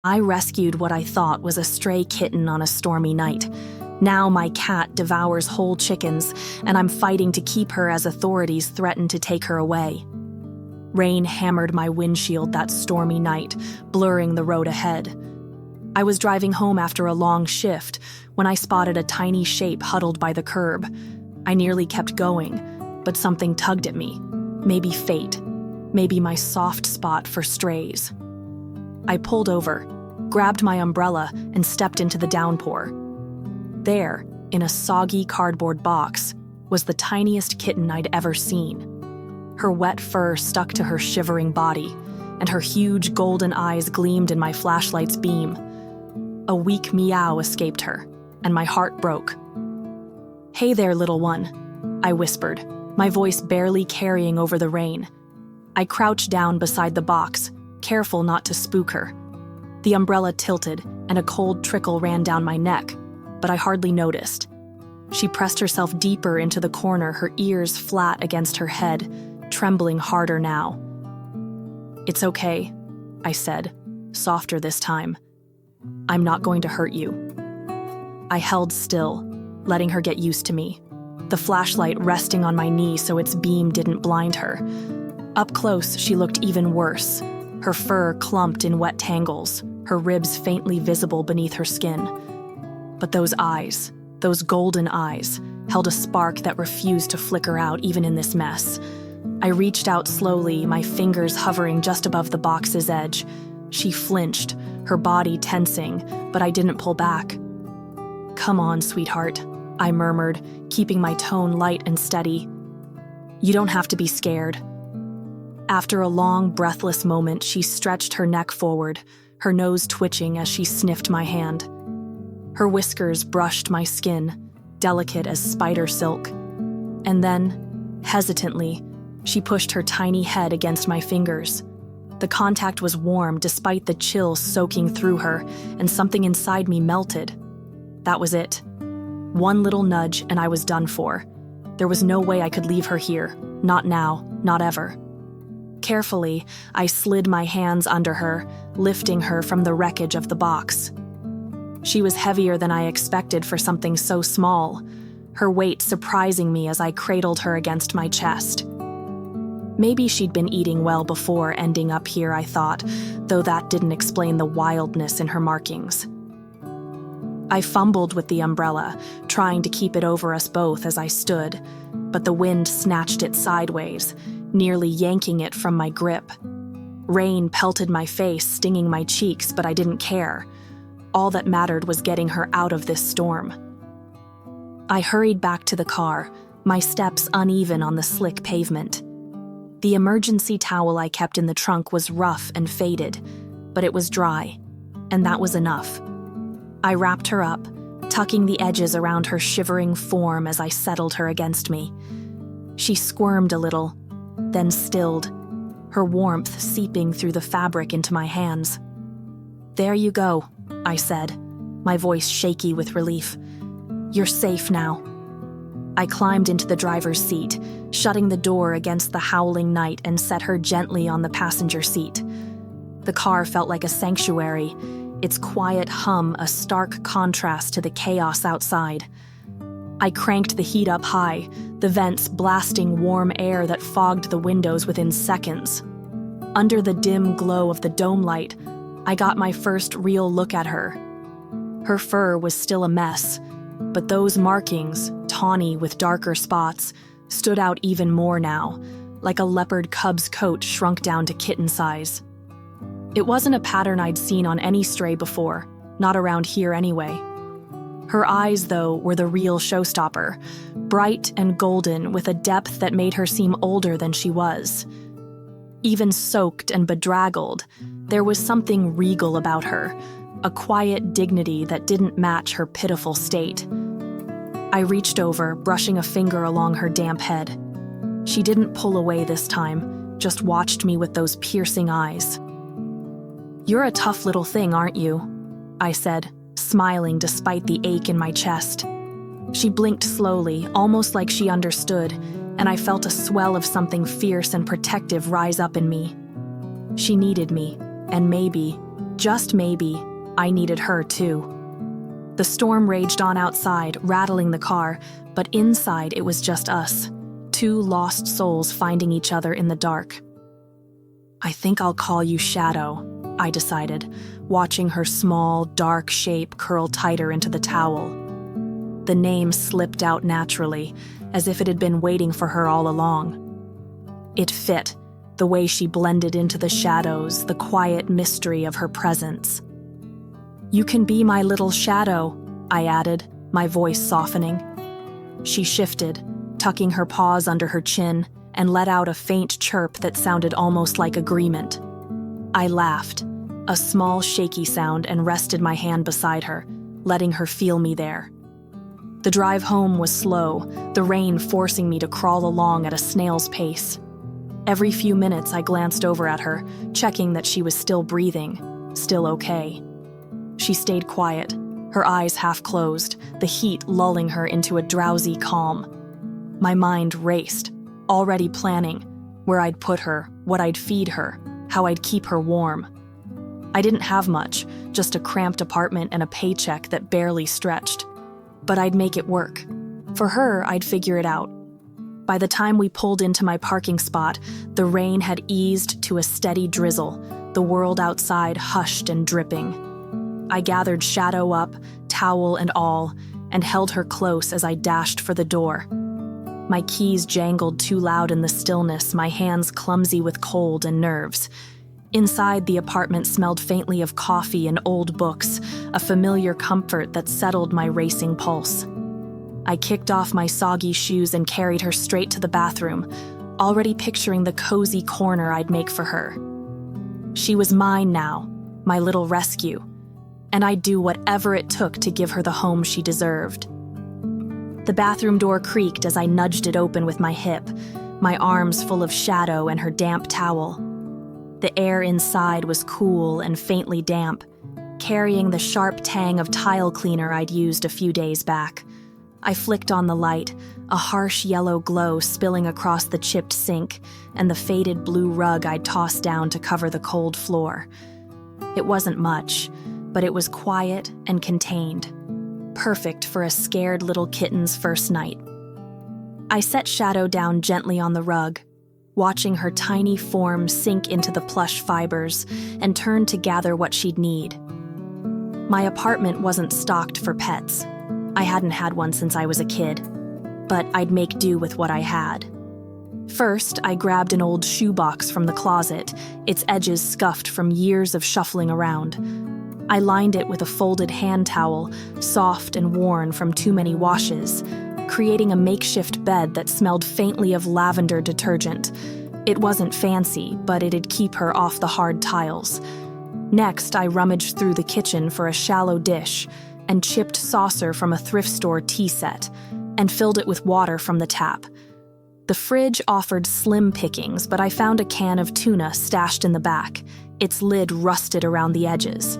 I rescued what I thought was a stray kitten on a stormy night. Now my cat devours whole chickens, and I'm fighting to keep her as authorities threaten to take her away. Rain hammered my windshield that stormy night, blurring the road ahead. I was driving home after a long shift when I spotted a tiny shape huddled by the curb. I nearly kept going, but something tugged at me. Maybe fate. Maybe my soft spot for strays. I pulled over, grabbed my umbrella, and stepped into the downpour. There, in a soggy cardboard box, was the tiniest kitten I'd ever seen. Her wet fur stuck to her shivering body, and her huge golden eyes gleamed in my flashlight's beam. A weak meow escaped her, and my heart broke. "Hey there, little one," I whispered, my voice barely carrying over the rain. I crouched down beside the box, careful not to spook her. The umbrella tilted, and a cold trickle ran down my neck, but I hardly noticed. She pressed herself deeper into the corner, her ears flat against her head, trembling harder now. "It's okay," I said, softer this time. "I'm not going to hurt you." I held still, letting her get used to me, the flashlight resting on my knee so its beam didn't blind her. Up close, she looked even worse, her fur clumped in wet tangles, her ribs faintly visible beneath her skin. But those eyes, those golden eyes, held a spark that refused to flicker out even in this mess. I reached out slowly, my fingers hovering just above the box's edge. She flinched, her body tensing, but I didn't pull back. "Come on, sweetheart," I murmured, keeping my tone light and steady. "You don't have to be scared." After a long, breathless moment, she stretched her neck forward, her nose twitching as she sniffed my hand. Her whiskers brushed my skin, delicate as spider silk. And then, hesitantly, she pushed her tiny head against my fingers. The contact was warm despite the chill soaking through her, and something inside me melted. That was it. One little nudge and I was done for. There was no way I could leave her here. Not now, not ever. Carefully, I slid my hands under her, lifting her from the wreckage of the box. She was heavier than I expected for something so small, her weight surprising me as I cradled her against my chest. Maybe she'd been eating well before ending up here, I thought, though that didn't explain the wildness in her markings. I fumbled with the umbrella, trying to keep it over us both as I stood, but the wind snatched it sideways, nearly yanking it from my grip. Rain pelted my face, stinging my cheeks, but I didn't care. All that mattered was getting her out of this storm. I hurried back to the car, my steps uneven on the slick pavement. The emergency towel I kept in the trunk was rough and faded, but it was dry, and that was enough. I wrapped her up, tucking the edges around her shivering form as I settled her against me. She squirmed a little, then stilled, her warmth seeping through the fabric into my hands. "There you go," I said, my voice shaky with relief. "You're safe now." I climbed into the driver's seat, shutting the door against the howling night, and set her gently on the passenger seat. The car felt like a sanctuary, its quiet hum a stark contrast to the chaos outside. I cranked the heat up high, the vents blasting warm air that fogged the windows within seconds. Under the dim glow of the dome light, I got my first real look at her. Her fur was still a mess, but those markings, tawny with darker spots, stood out even more now, like a leopard cub's coat shrunk down to kitten size. It wasn't a pattern I'd seen on any stray before, not around here anyway. Her eyes, though, were the real showstopper, bright and golden with a depth that made her seem older than she was. Even soaked and bedraggled, there was something regal about her, a quiet dignity that didn't match her pitiful state. I reached over, brushing a finger along her damp head. She didn't pull away this time, just watched me with those piercing eyes. "You're a tough little thing, aren't you?" I said, smiling despite the ache in my chest. She blinked slowly, almost like she understood, and I felt a swell of something fierce and protective rise up in me. She needed me, and maybe, Just maybe, I needed her too. The storm raged on outside, rattling the car, but inside it was just us, two lost souls finding each other in the dark. I think I'll call you Shadow, I decided, watching her small, dark shape curl tighter into the towel. The name slipped out naturally, as if it had been waiting for her all along. It fit, the way she blended into the shadows, the quiet mystery of her presence. "You can be my little shadow," I added, my voice softening. She shifted, tucking her paws under her chin, and let out a faint chirp that sounded almost like agreement. I laughed, a small shaky sound, and rested my hand beside her, letting her feel me there. The drive home was slow, the rain forcing me to crawl along at a snail's pace. Every few minutes I glanced over at her, checking that she was still breathing, still okay. She stayed quiet, her eyes half closed, the heat lulling her into a drowsy calm. My mind raced, already planning where I'd put her, what I'd feed her, how I'd keep her warm. I didn't have much, just a cramped apartment and a paycheck that barely stretched. But I'd make it work. For her, I'd figure it out. By the time we pulled into my parking spot, the rain had eased to a steady drizzle, the world outside hushed and dripping. I gathered Shadow up, towel and all, and held her close as I dashed for the door. My keys jangled too loud in the stillness, my hands clumsy with cold and nerves. Inside, the apartment smelled faintly of coffee and old books, a familiar comfort that settled my racing pulse. I kicked off my soggy shoes and carried her straight to the bathroom, already picturing the cozy corner I'd make for her. She was mine now, my little rescue, and I'd do whatever it took to give her the home she deserved. The bathroom door creaked as I nudged it open with my hip, my arms full of Shadow and her damp towel. The air inside was cool and faintly damp, carrying the sharp tang of tile cleaner I'd used a few days back. I flicked on the light, a harsh yellow glow spilling across the chipped sink and the faded blue rug I'd tossed down to cover the cold floor. It wasn't much, but it was quiet and contained, perfect for a scared little kitten's first night. I set Shadow down gently on the rug, watching her tiny form sink into the plush fibers, and turned to gather what she'd need. My apartment wasn't stocked for pets. I hadn't had one since I was a kid, but I'd make do with what I had. First, I grabbed an old shoebox from the closet, its edges scuffed from years of shuffling around. I lined it with a folded hand towel, soft and worn from too many washes, creating a makeshift bed that smelled faintly of lavender detergent. It wasn't fancy, but it'd keep her off the hard tiles. Next, I rummaged through the kitchen for a shallow dish and chipped saucer from a thrift store tea set, and filled it with water from the tap. The fridge offered slim pickings, but I found a can of tuna stashed in the back, its lid rusted around the edges.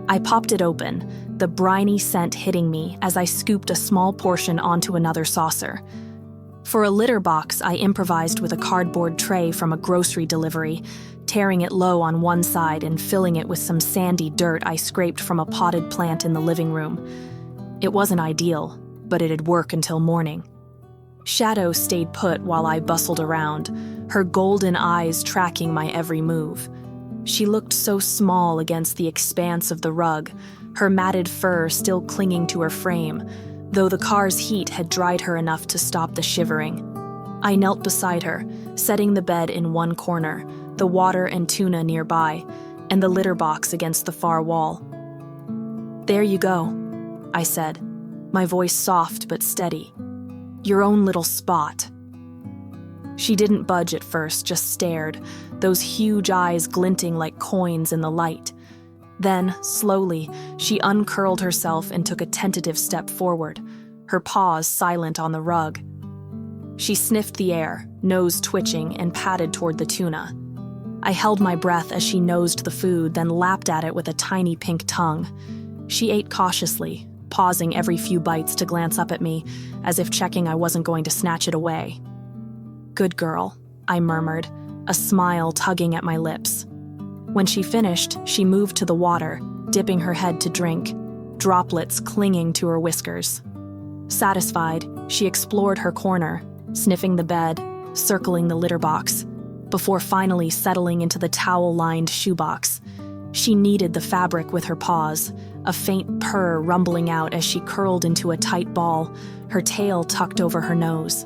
I popped it open, the briny scent hitting me as I scooped a small portion onto another saucer. For a litter box, I improvised with a cardboard tray from a grocery delivery, tearing it low on one side and filling it with some sandy dirt I scraped from a potted plant in the living room. It wasn't ideal, but it'd work until morning. Shadow stayed put while I bustled around, her golden eyes tracking my every move. She looked so small against the expanse of the rug, her matted fur still clinging to her frame, though the car's heat had dried her enough to stop the shivering. I knelt beside her, setting the bed in one corner, the water and tuna nearby, and the litter box against the far wall. "There you go," I said, my voice soft but steady. "Your own little spot." She didn't budge at first, just stared, those huge eyes glinting like coins in the light. Then, slowly, she uncurled herself and took a tentative step forward, her paws silent on the rug. She sniffed the air, nose twitching, and padded toward the tuna. I held my breath as she nosed the food, then lapped at it with a tiny pink tongue. She ate cautiously, pausing every few bites to glance up at me, as if checking I wasn't going to snatch it away. "Good girl," I murmured, a smile tugging at my lips. When she finished, she moved to the water, dipping her head to drink, droplets clinging to her whiskers. Satisfied, she explored her corner, sniffing the bed, circling the litter box, before finally settling into the towel-lined shoebox. She kneaded the fabric with her paws, a faint purr rumbling out as she curled into a tight ball, her tail tucked over her nose.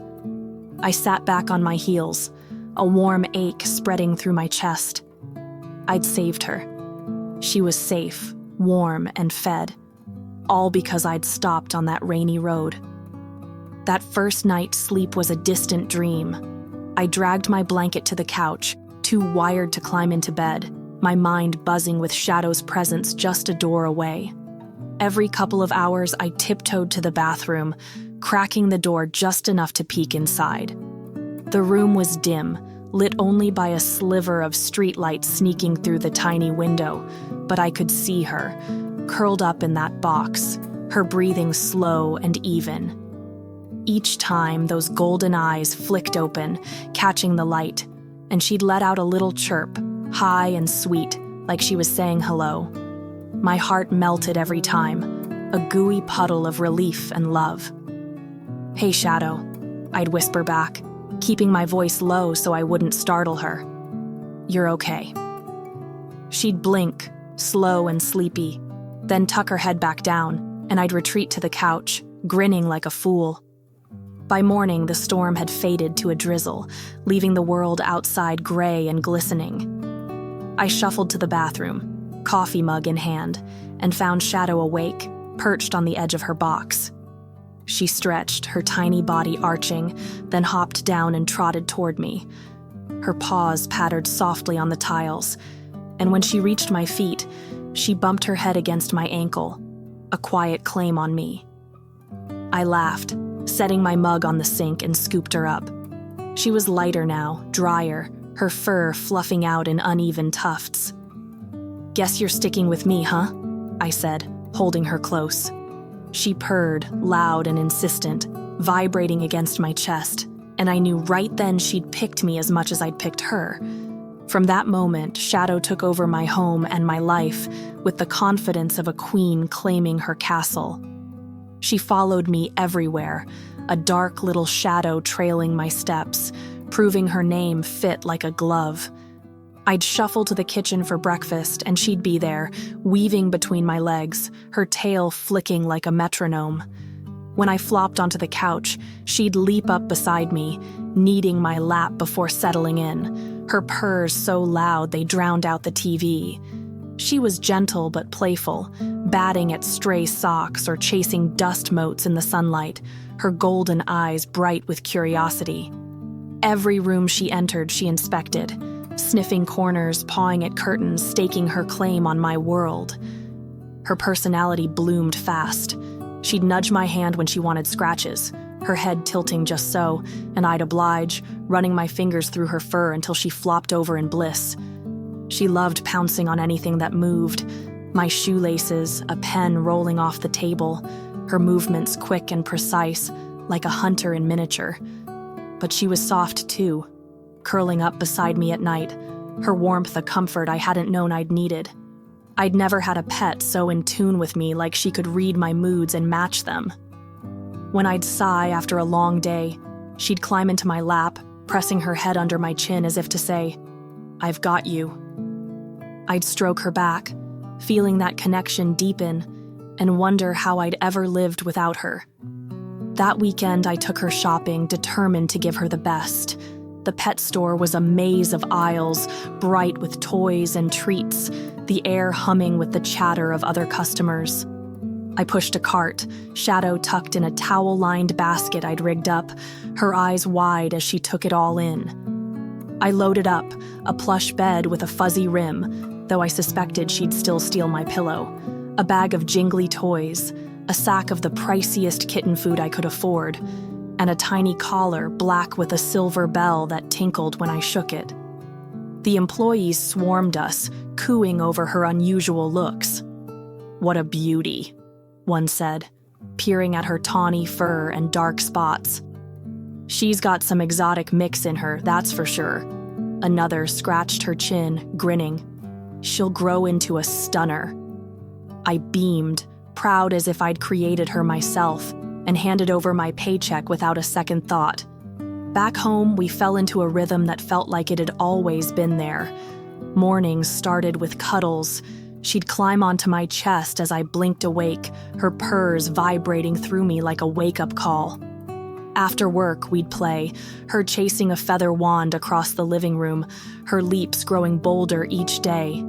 I sat back on my heels, a warm ache spreading through my chest. I'd saved her. She was safe, warm, and fed, all because I'd stopped on that rainy road. That first night's sleep was a distant dream. I dragged my blanket to the couch, too wired to climb into bed, my mind buzzing with Shadow's presence just a door away. Every couple of hours, I tiptoed to the bathroom, cracking the door just enough to peek inside. The room was dim, lit only by a sliver of streetlight sneaking through the tiny window, but I could see her, curled up in that box, her breathing slow and even. Each time, those golden eyes flicked open, catching the light, and she'd let out a little chirp, high and sweet, like she was saying hello. My heart melted every time, a gooey puddle of relief and love. "Hey, Shadow," I'd whisper back, keeping my voice low so I wouldn't startle her. "You're okay." She'd blink, slow and sleepy, then tuck her head back down, and I'd retreat to the couch, grinning like a fool. By morning, the storm had faded to a drizzle, leaving the world outside gray and glistening. I shuffled to the bathroom, coffee mug in hand, and found Shadow awake, perched on the edge of her box. She stretched, her tiny body arching, then hopped down and trotted toward me. Her paws pattered softly on the tiles, and when she reached my feet, she bumped her head against my ankle, a quiet claim on me. I laughed, setting my mug on the sink and scooped her up. She was lighter now, drier, her fur fluffing out in uneven tufts. "Guess you're sticking with me, huh?" I said, holding her close. She purred, loud and insistent, vibrating against my chest, and I knew right then she'd picked me as much as I'd picked her. From that moment, Shadow took over my home and my life with the confidence of a queen claiming her castle. She followed me everywhere, a dark little shadow trailing my steps, proving her name fit like a glove. I'd shuffle to the kitchen for breakfast, and she'd be there, weaving between my legs, her tail flicking like a metronome. When I flopped onto the couch, she'd leap up beside me, kneading my lap before settling in, her purrs so loud they drowned out the TV. She was gentle but playful, batting at stray socks or chasing dust motes in the sunlight, her golden eyes bright with curiosity. Every room she entered, she inspected, sniffing corners, pawing at curtains, staking her claim on my world. Her personality bloomed fast. She'd nudge my hand when she wanted scratches, her head tilting just so, and I'd oblige, running my fingers through her fur until she flopped over in bliss. She loved pouncing on anything that moved, my shoelaces, a pen rolling off the table, her movements quick and precise, like a hunter in miniature. But she was soft too, curling up beside me at night, her warmth a comfort I hadn't known I'd needed. I'd never had a pet so in tune with me like she could read my moods and match them. When I'd sigh after a long day, she'd climb into my lap, pressing her head under my chin as if to say, "I've got you." I'd stroke her back, feeling that connection deepen, and wonder how I'd ever lived without her. That weekend, I took her shopping, determined to give her the best. The pet store was a maze of aisles, bright with toys and treats, the air humming with the chatter of other customers. I pushed a cart, Shadow tucked in a towel-lined basket I'd rigged up, her eyes wide as she took it all in. I loaded up, a plush bed with a fuzzy rim, though I suspected she'd still steal my pillow, a bag of jingly toys, a sack of the priciest kitten food I could afford, and a tiny collar black with a silver bell that tinkled when I shook it. The employees swarmed us, cooing over her unusual looks. "What a beauty," one said, peering at her tawny fur and dark spots. "She's got some exotic mix in her, that's for sure." Another scratched her chin, grinning. She'll grow into a stunner. I beamed, proud as if I'd created her myself, and handed over my paycheck without a second thought. Back home, we fell into a rhythm that felt like it had always been there. Mornings started with cuddles. She'd climb onto my chest as I blinked awake, her purrs vibrating through me like a wake-up call. After work, we'd play, her chasing a feather wand across the living room, her leaps growing bolder each day.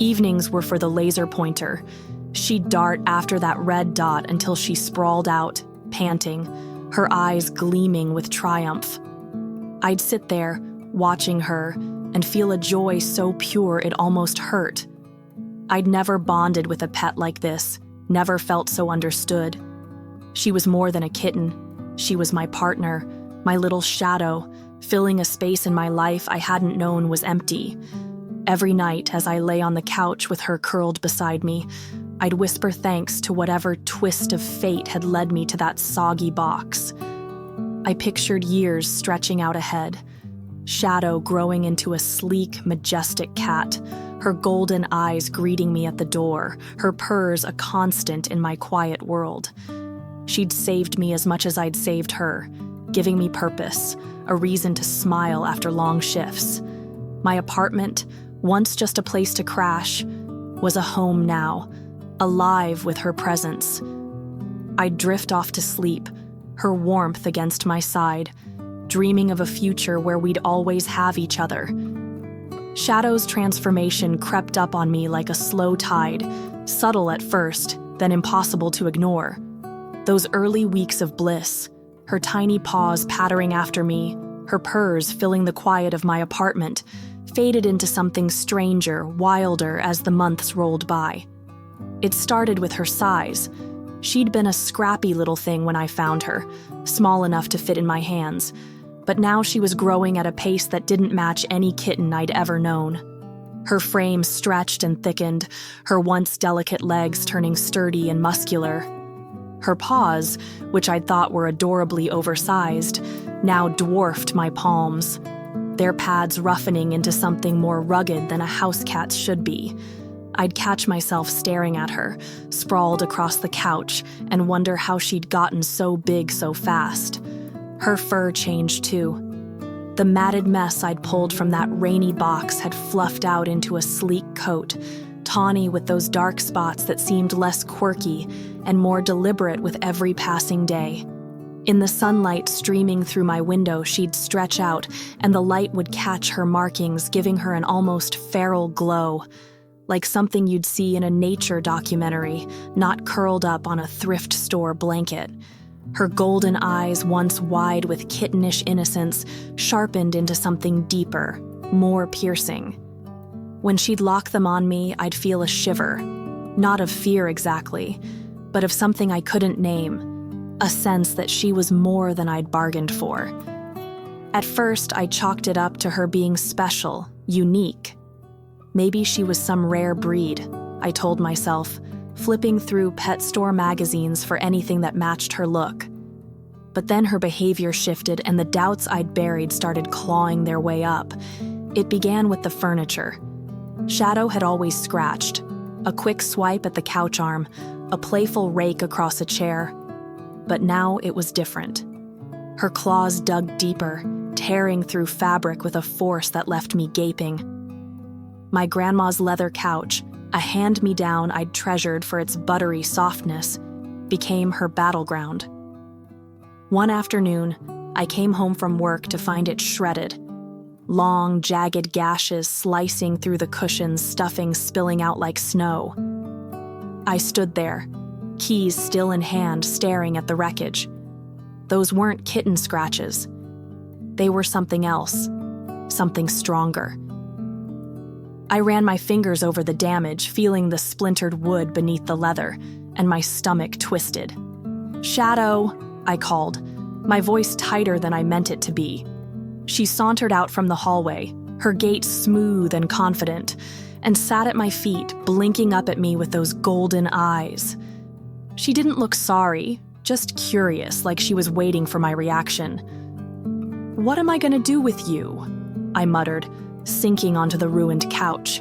Evenings were for the laser pointer. She'd dart after that red dot until she sprawled out, panting, her eyes gleaming with triumph. I'd sit there, watching her, and feel a joy so pure it almost hurt. I'd never bonded with a pet like this, never felt so understood. She was more than a kitten. She was my partner, my little shadow, filling a space in my life I hadn't known was empty. Every night, as I lay on the couch with her curled beside me, I'd whisper thanks to whatever twist of fate had led me to that soggy box. I pictured years stretching out ahead, Shadow growing into a sleek, majestic cat, her golden eyes greeting me at the door, her purrs a constant in my quiet world. She'd saved me as much as I'd saved her, giving me purpose, a reason to smile after long shifts. My apartment, once just a place to crash, was a home now, alive with her presence. I'd drift off to sleep, her warmth against my side, dreaming of a future where we'd always have each other. Shadow's transformation crept up on me like a slow tide, subtle at first, then impossible to ignore. Those early weeks of bliss, her tiny paws pattering after me, her purrs filling the quiet of my apartment, faded into something stranger, wilder as the months rolled by. It started with her size. She'd been a scrappy little thing when I found her, small enough to fit in my hands, but now she was growing at a pace that didn't match any kitten I'd ever known. Her frame stretched and thickened, her once delicate legs turning sturdy and muscular. Her paws, which I'd thought were adorably oversized, now dwarfed my palms, their pads roughening into something more rugged than a house cat's should be. I'd catch myself staring at her, sprawled across the couch, and wonder how she'd gotten so big so fast. Her fur changed too. The matted mess I'd pulled from that rainy box had fluffed out into a sleek coat, tawny with those dark spots that seemed less quirky and more deliberate with every passing day. In the sunlight streaming through my window, she'd stretch out, and the light would catch her markings, giving her an almost feral glow, like something you'd see in a nature documentary, not curled up on a thrift store blanket. Her golden eyes, once wide with kittenish innocence, sharpened into something deeper, more piercing. When she'd lock them on me, I'd feel a shiver, not of fear exactly, but of something I couldn't name, a sense that she was more than I'd bargained for. At first, I chalked it up to her being special, unique. Maybe she was some rare breed, I told myself, flipping through pet store magazines for anything that matched her look. But then her behavior shifted and the doubts I'd buried started clawing their way up. It began with the furniture. Shadow had always scratched. A quick swipe at the couch arm, a playful rake across a chair. But now it was different. Her claws dug deeper, tearing through fabric with a force that left me gaping. My grandma's leather couch, a hand-me-down I'd treasured for its buttery softness, became her battleground. One afternoon, I came home from work to find it shredded. Long, jagged gashes slicing through the cushions, stuffing spilling out like snow. I stood there, keys still in hand, staring at the wreckage. Those weren't kitten scratches. They were something else, something stronger. I ran my fingers over the damage, feeling the splintered wood beneath the leather, and my stomach twisted. "Shadow," I called, my voice tighter than I meant it to be. She sauntered out from the hallway, her gait smooth and confident, and sat at my feet, blinking up at me with those golden eyes. She didn't look sorry, just curious, like she was waiting for my reaction. "What am I gonna do with you?" I muttered, sinking onto the ruined couch.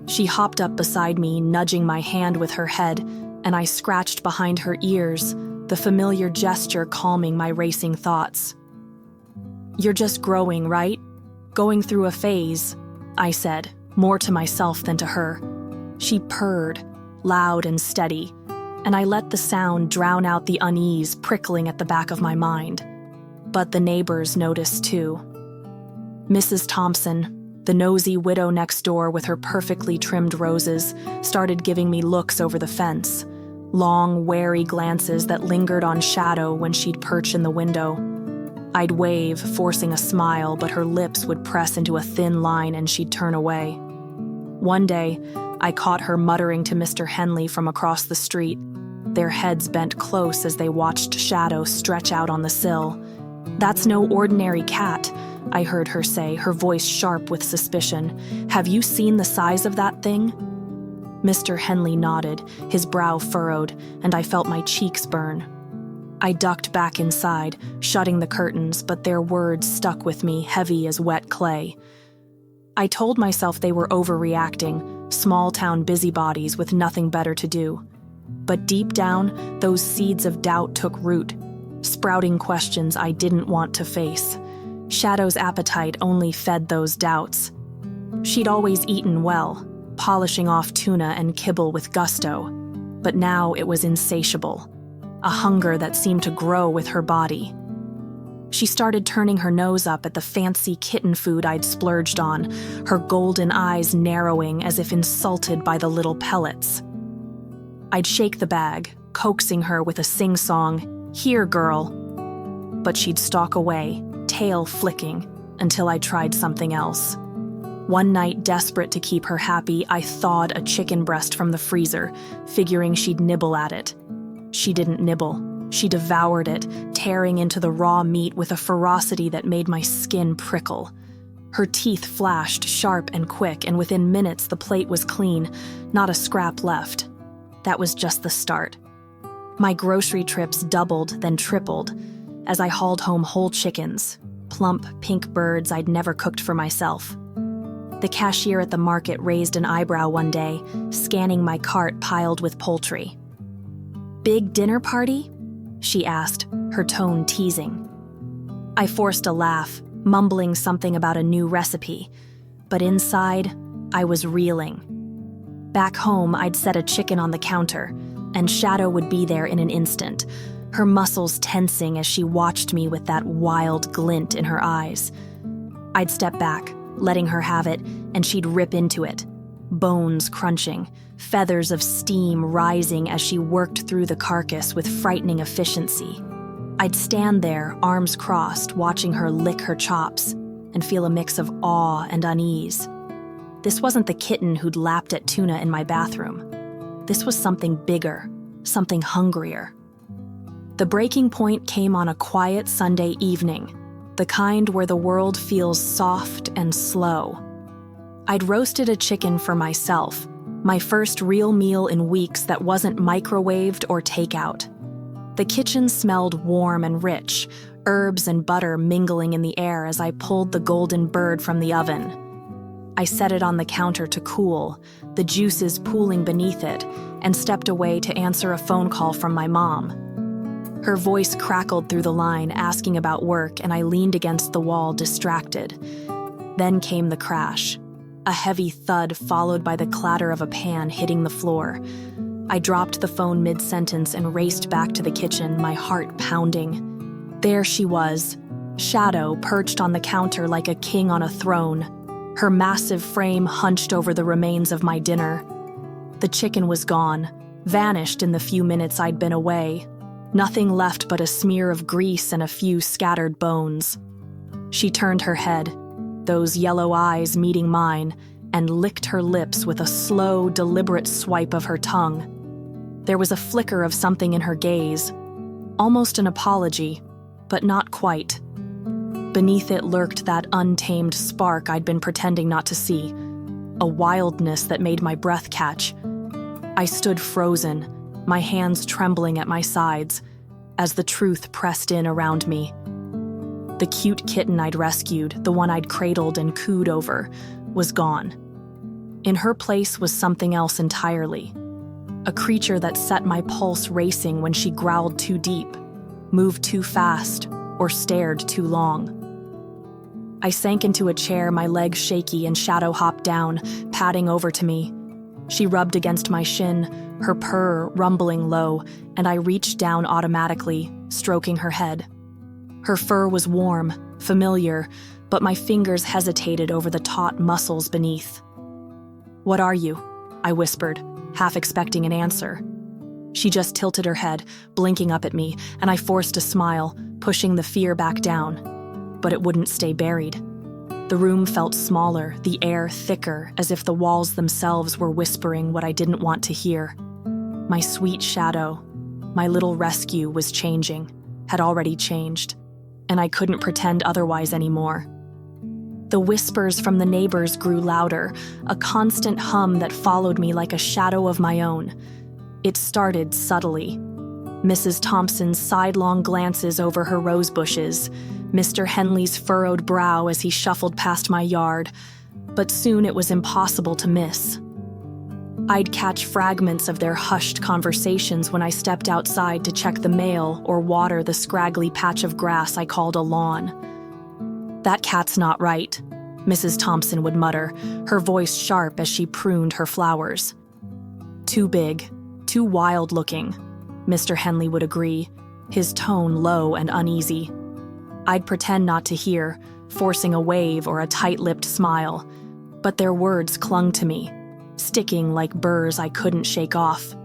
She hopped up beside me, nudging my hand with her head, and I scratched behind her ears, the familiar gesture calming my racing thoughts. "You're just growing, right? Going through a phase," I said, more to myself than to her. She purred, loud and steady, and I let the sound drown out the unease prickling at the back of my mind. But the neighbors noticed too. Mrs. Thompson, the nosy widow next door with her perfectly trimmed roses, started giving me looks over the fence, long, wary glances that lingered on Shadow when she'd perch in the window. I'd wave, forcing a smile, but her lips would press into a thin line and she'd turn away. One day, I caught her muttering to Mr. Henley from across the street, their heads bent close as they watched Shadow stretch out on the sill. "That's no ordinary cat," I heard her say, her voice sharp with suspicion. "Have you seen the size of that thing?" Mr. Henley nodded, his brow furrowed, and I felt my cheeks burn. I ducked back inside, shutting the curtains, but their words stuck with me, heavy as wet clay. I told myself they were overreacting, small-town busybodies with nothing better to do. But deep down, those seeds of doubt took root, sprouting questions I didn't want to face. Shadow's appetite only fed those doubts. She'd always eaten well, polishing off tuna and kibble with gusto, but now it was insatiable, a hunger that seemed to grow with her body. She started turning her nose up at the fancy kitten food I'd splurged on, her golden eyes narrowing as if insulted by the little pellets. I'd shake the bag, coaxing her with a sing-song, "Here, girl." But she'd stalk away, tail flicking, until I tried something else. One night, desperate to keep her happy, I thawed a chicken breast from the freezer, figuring she'd nibble at it. She didn't nibble. She devoured it, tearing into the raw meat with a ferocity that made my skin prickle. Her teeth flashed sharp and quick, and within minutes the plate was clean, not a scrap left. That was just the start. My grocery trips doubled, then tripled, as I hauled home whole chickens, plump pink birds I'd never cooked for myself. The cashier at the market raised an eyebrow one day, scanning my cart piled with poultry. "Big dinner party?" she asked, her tone teasing. I forced a laugh, mumbling something about a new recipe, but inside, I was reeling. Back home, I'd set a chicken on the counter, and Shadow would be there in an instant, her muscles tensing as she watched me with that wild glint in her eyes. I'd step back, letting her have it, and she'd rip into it, bones crunching, feathers of steam rising as she worked through the carcass with frightening efficiency. I'd stand there, arms crossed, watching her lick her chops, and feel a mix of awe and unease. This wasn't the kitten who'd lapped at tuna in my bathroom. This was something bigger, something hungrier. The breaking point came on a quiet Sunday evening, the kind where the world feels soft and slow. I'd roasted a chicken for myself, my first real meal in weeks that wasn't microwaved or takeout. The kitchen smelled warm and rich, herbs and butter mingling in the air as I pulled the golden bird from the oven. I set it on the counter to cool, the juices pooling beneath it, and stepped away to answer a phone call from my mom. Her voice crackled through the line, asking about work, and I leaned against the wall, distracted. Then came the crash. A heavy thud followed by the clatter of a pan hitting the floor. I dropped the phone mid-sentence and raced back to the kitchen, my heart pounding. There she was, Shadow perched on the counter like a king on a throne, her massive frame hunched over the remains of my dinner. The chicken was gone, vanished in the few minutes I'd been away. Nothing left but a smear of grease and a few scattered bones. She turned her head, those yellow eyes meeting mine, and licked her lips with a slow, deliberate swipe of her tongue. There was a flicker of something in her gaze, almost an apology, but not quite. Beneath it lurked that untamed spark I'd been pretending not to see, a wildness that made my breath catch. I stood frozen, my hands trembling at my sides, as the truth pressed in around me. The cute kitten I'd rescued, the one I'd cradled and cooed over, was gone. In her place was something else entirely. A creature that set my pulse racing when she growled too deep, moved too fast, or stared too long. I sank into a chair, my legs shaky, and Shadow hopped down, padding over to me. She rubbed against my shin, her purr rumbling low, and I reached down automatically, stroking her head. Her fur was warm, familiar, but my fingers hesitated over the taut muscles beneath. "What are you?" I whispered, half expecting an answer. She just tilted her head, blinking up at me, and I forced a smile, pushing the fear back down. But it wouldn't stay buried. The room felt smaller, the air thicker, as if the walls themselves were whispering what I didn't want to hear. My sweet Shadow, my little rescue, was changing, had already changed, and I couldn't pretend otherwise anymore. The whispers from the neighbors grew louder, a constant hum that followed me like a shadow of my own. It started subtly. Mrs. Thompson's sidelong glances over her rose bushes, Mr. Henley's furrowed brow as he shuffled past my yard, but soon it was impossible to miss. I'd catch fragments of their hushed conversations when I stepped outside to check the mail or water the scraggly patch of grass I called a lawn. "That cat's not right," Mrs. Thompson would mutter, her voice sharp as she pruned her flowers. "Too big, too wild-looking," Mr. Henley would agree, his tone low and uneasy. I'd pretend not to hear, forcing a wave or a tight-lipped smile, but their words clung to me, sticking like burrs I couldn't shake off.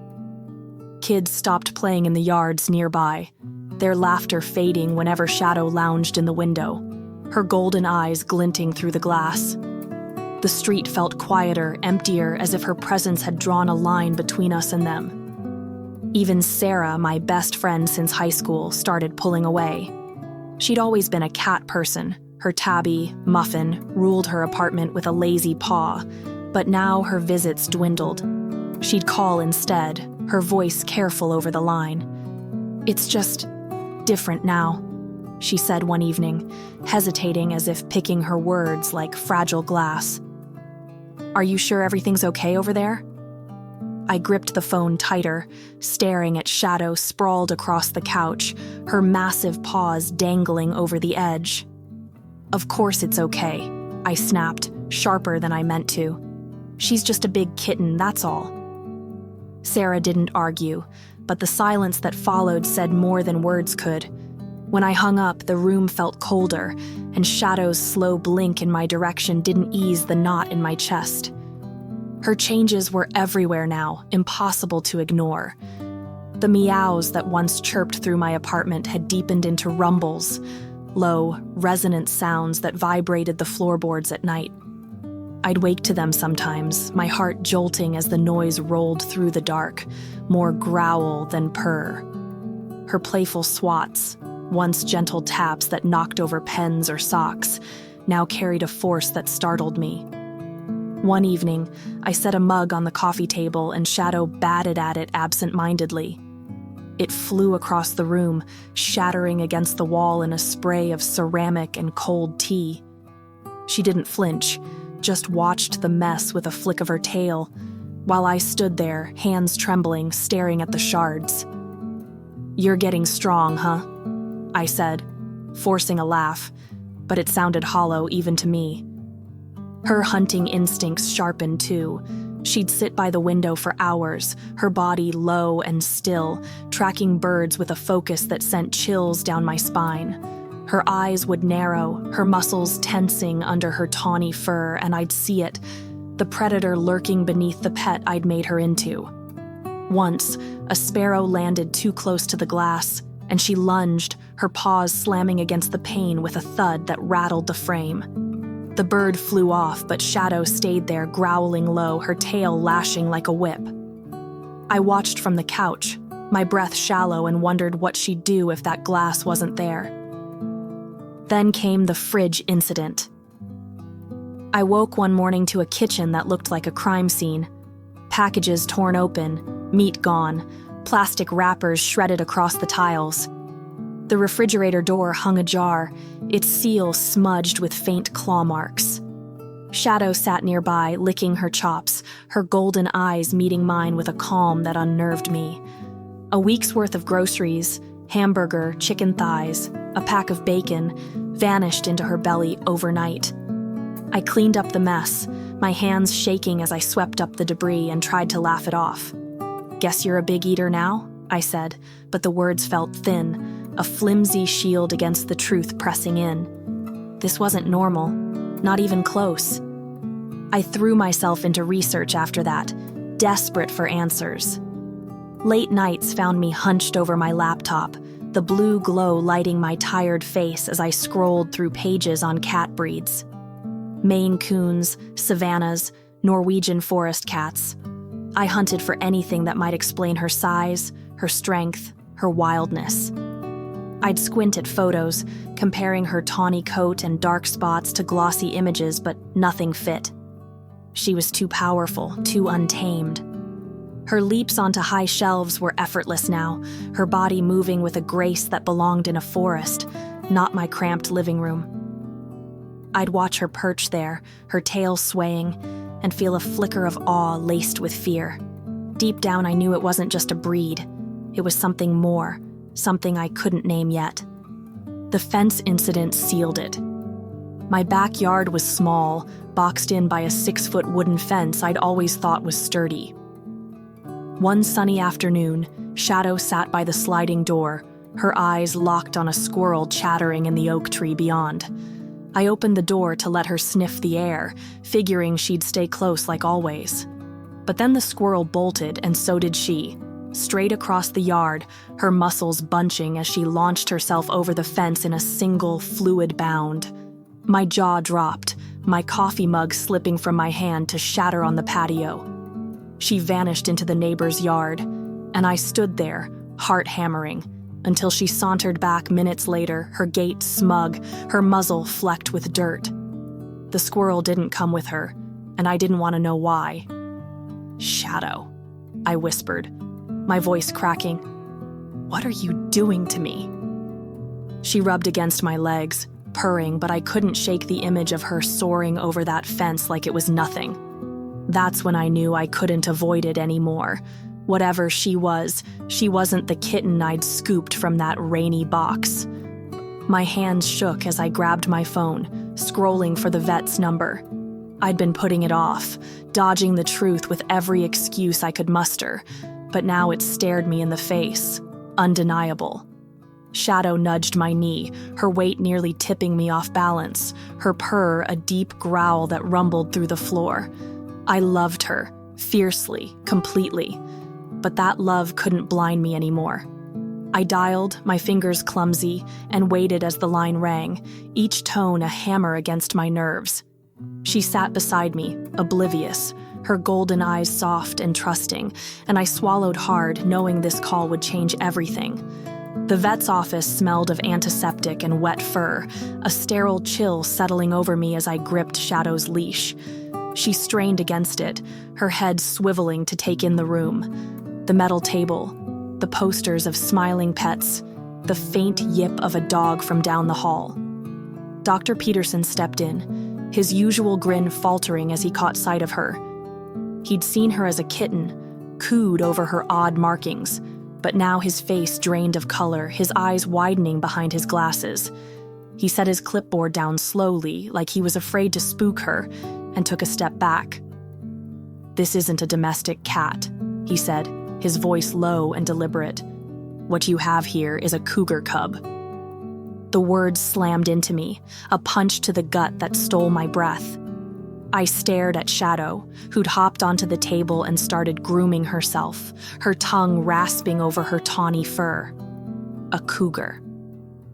Kids stopped playing in the yards nearby, their laughter fading whenever Shadow lounged in the window, her golden eyes glinting through the glass. The street felt quieter, emptier, as if her presence had drawn a line between us and them. Even Sarah, my best friend since high school, started pulling away. She'd always been a cat person. Her tabby, Muffin, ruled her apartment with a lazy paw, but now her visits dwindled. She'd call instead, her voice careful over the line. "It's just different now," she said one evening, hesitating as if picking her words like fragile glass. "Are you sure everything's okay over there?" I gripped the phone tighter, staring at Shadow sprawled across the couch, her massive paws dangling over the edge. "Of course it's okay," I snapped, sharper than I meant to. "She's just a big kitten, that's all." Sarah didn't argue, but the silence that followed said more than words could. When I hung up, the room felt colder, and Shadow's slow blink in my direction didn't ease the knot in my chest. Her changes were everywhere now, impossible to ignore. The meows that once chirped through my apartment had deepened into rumbles, low, resonant sounds that vibrated the floorboards at night. I'd wake to them sometimes, my heart jolting as the noise rolled through the dark, more growl than purr. Her playful swats, once gentle taps that knocked over pens or socks, now carried a force that startled me. One evening, I set a mug on the coffee table and Shadow batted at it absent-mindedly. It flew across the room, shattering against the wall in a spray of ceramic and cold tea. She didn't flinch, just watched the mess with a flick of her tail, while I stood there, hands trembling, staring at the shards. "You're getting strong, huh?" I said, forcing a laugh, but it sounded hollow even to me. Her hunting instincts sharpened too. She'd sit by the window for hours, her body low and still, tracking birds with a focus that sent chills down my spine. Her eyes would narrow, her muscles tensing under her tawny fur, and I'd see it, the predator lurking beneath the pet I'd made her into. Once, a sparrow landed too close to the glass, and she lunged, her paws slamming against the pane with a thud that rattled the frame. The bird flew off, but Shadow stayed there, growling low, her tail lashing like a whip. I watched from the couch, my breath shallow, and wondered what she'd do if that glass wasn't there. Then came the fridge incident. I woke one morning to a kitchen that looked like a crime scene. Packages torn open, meat gone, plastic wrappers shredded across the tiles. The refrigerator door hung ajar, its seal smudged with faint claw marks. Shadow sat nearby, licking her chops, her golden eyes meeting mine with a calm that unnerved me. A week's worth of groceries, hamburger, chicken thighs, a pack of bacon, vanished into her belly overnight. I cleaned up the mess, my hands shaking as I swept up the debris and tried to laugh it off. "Guess you're a big eater now?" I said, but the words felt thin, a flimsy shield against the truth pressing in. This wasn't normal, not even close. I threw myself into research after that, desperate for answers. Late nights found me hunched over my laptop, the blue glow lighting my tired face as I scrolled through pages on cat breeds. Maine Coons, Savannahs, Norwegian forest cats. I hunted for anything that might explain her size, her strength, her wildness. I'd squint at photos, comparing her tawny coat and dark spots to glossy images, but nothing fit. She was too powerful, too untamed. Her leaps onto high shelves were effortless now, her body moving with a grace that belonged in a forest, not my cramped living room. I'd watch her perch there, her tail swaying, and feel a flicker of awe laced with fear. Deep down, I knew it wasn't just a breed. It was something more, something I couldn't name yet. The fence incident sealed it. My backyard was small, boxed in by a 6-foot wooden fence I'd always thought was sturdy. One sunny afternoon, Shadow sat by the sliding door, her eyes locked on a squirrel chattering in the oak tree beyond. I opened the door to let her sniff the air, figuring she'd stay close like always. But then the squirrel bolted, and so did she, straight across the yard, her muscles bunching as she launched herself over the fence in a single, fluid bound. My jaw dropped, my coffee mug slipping from my hand to shatter on the patio. She vanished into the neighbor's yard, and I stood there, heart hammering, until she sauntered back minutes later, her gait smug, her muzzle flecked with dirt. The squirrel didn't come with her, and I didn't want to know why. "Shadow," I whispered, my voice cracking. "What are you doing to me?" She rubbed against my legs, purring, but I couldn't shake the image of her soaring over that fence like it was nothing. That's when I knew I couldn't avoid it anymore. Whatever she wasn't the kitten I'd scooped from that rainy box. My hands shook as I grabbed my phone, scrolling for the vet's number. I'd been putting it off, dodging the truth with every excuse I could muster, but now it stared me in the face, undeniable. Shadow nudged my knee, her weight nearly tipping me off balance, her purr a deep growl that rumbled through the floor. I loved her, fiercely, completely. But that love couldn't blind me anymore. I dialed, my fingers clumsy, and waited as the line rang, each tone a hammer against my nerves. She sat beside me, oblivious, her golden eyes soft and trusting, and I swallowed hard, knowing this call would change everything. The vet's office smelled of antiseptic and wet fur, a sterile chill settling over me as I gripped Shadow's leash. She strained against it, her head swiveling to take in the room. The metal table, the posters of smiling pets, the faint yip of a dog from down the hall. Dr. Peterson stepped in, his usual grin faltering as he caught sight of her. He'd seen her as a kitten, cooed over her odd markings, but now his face drained of color, his eyes widening behind his glasses. He set his clipboard down slowly, like he was afraid to spook her, and took a step back. "This isn't a domestic cat," he said, his voice low and deliberate. "What you have here is a cougar cub." The words slammed into me, a punch to the gut that stole my breath. I stared at Shadow, who'd hopped onto the table and started grooming herself, her tongue rasping over her tawny fur. A cougar.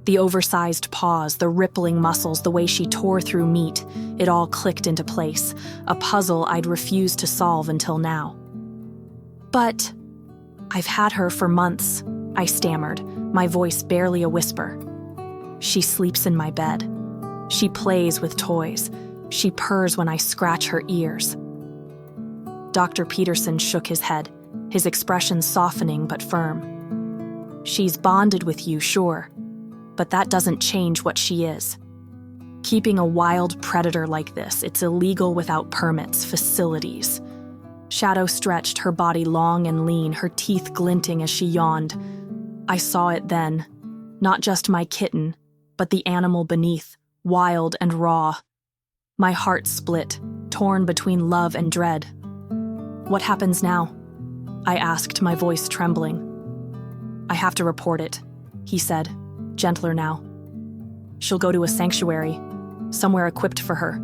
The oversized paws, the rippling muscles, the way she tore through meat, it all clicked into place, a puzzle I'd refused to solve until now. "But I've had her for months," I stammered, my voice barely a whisper. "She sleeps in my bed. She plays with toys. She purrs when I scratch her ears." Dr. Peterson shook his head, his expression softening but firm. "She's bonded with you, sure, but that doesn't change what she is." Keeping a wild predator like this, it's illegal without permits, facilities. Shadow stretched, her body long and lean, her teeth glinting as she yawned. I saw it then. Not just my kitten, but the animal beneath, wild and raw. My heart split, torn between love and dread. "What happens now?" I asked, my voice trembling. "I have to report it," he said, gentler now. "She'll go to a sanctuary, somewhere equipped for her."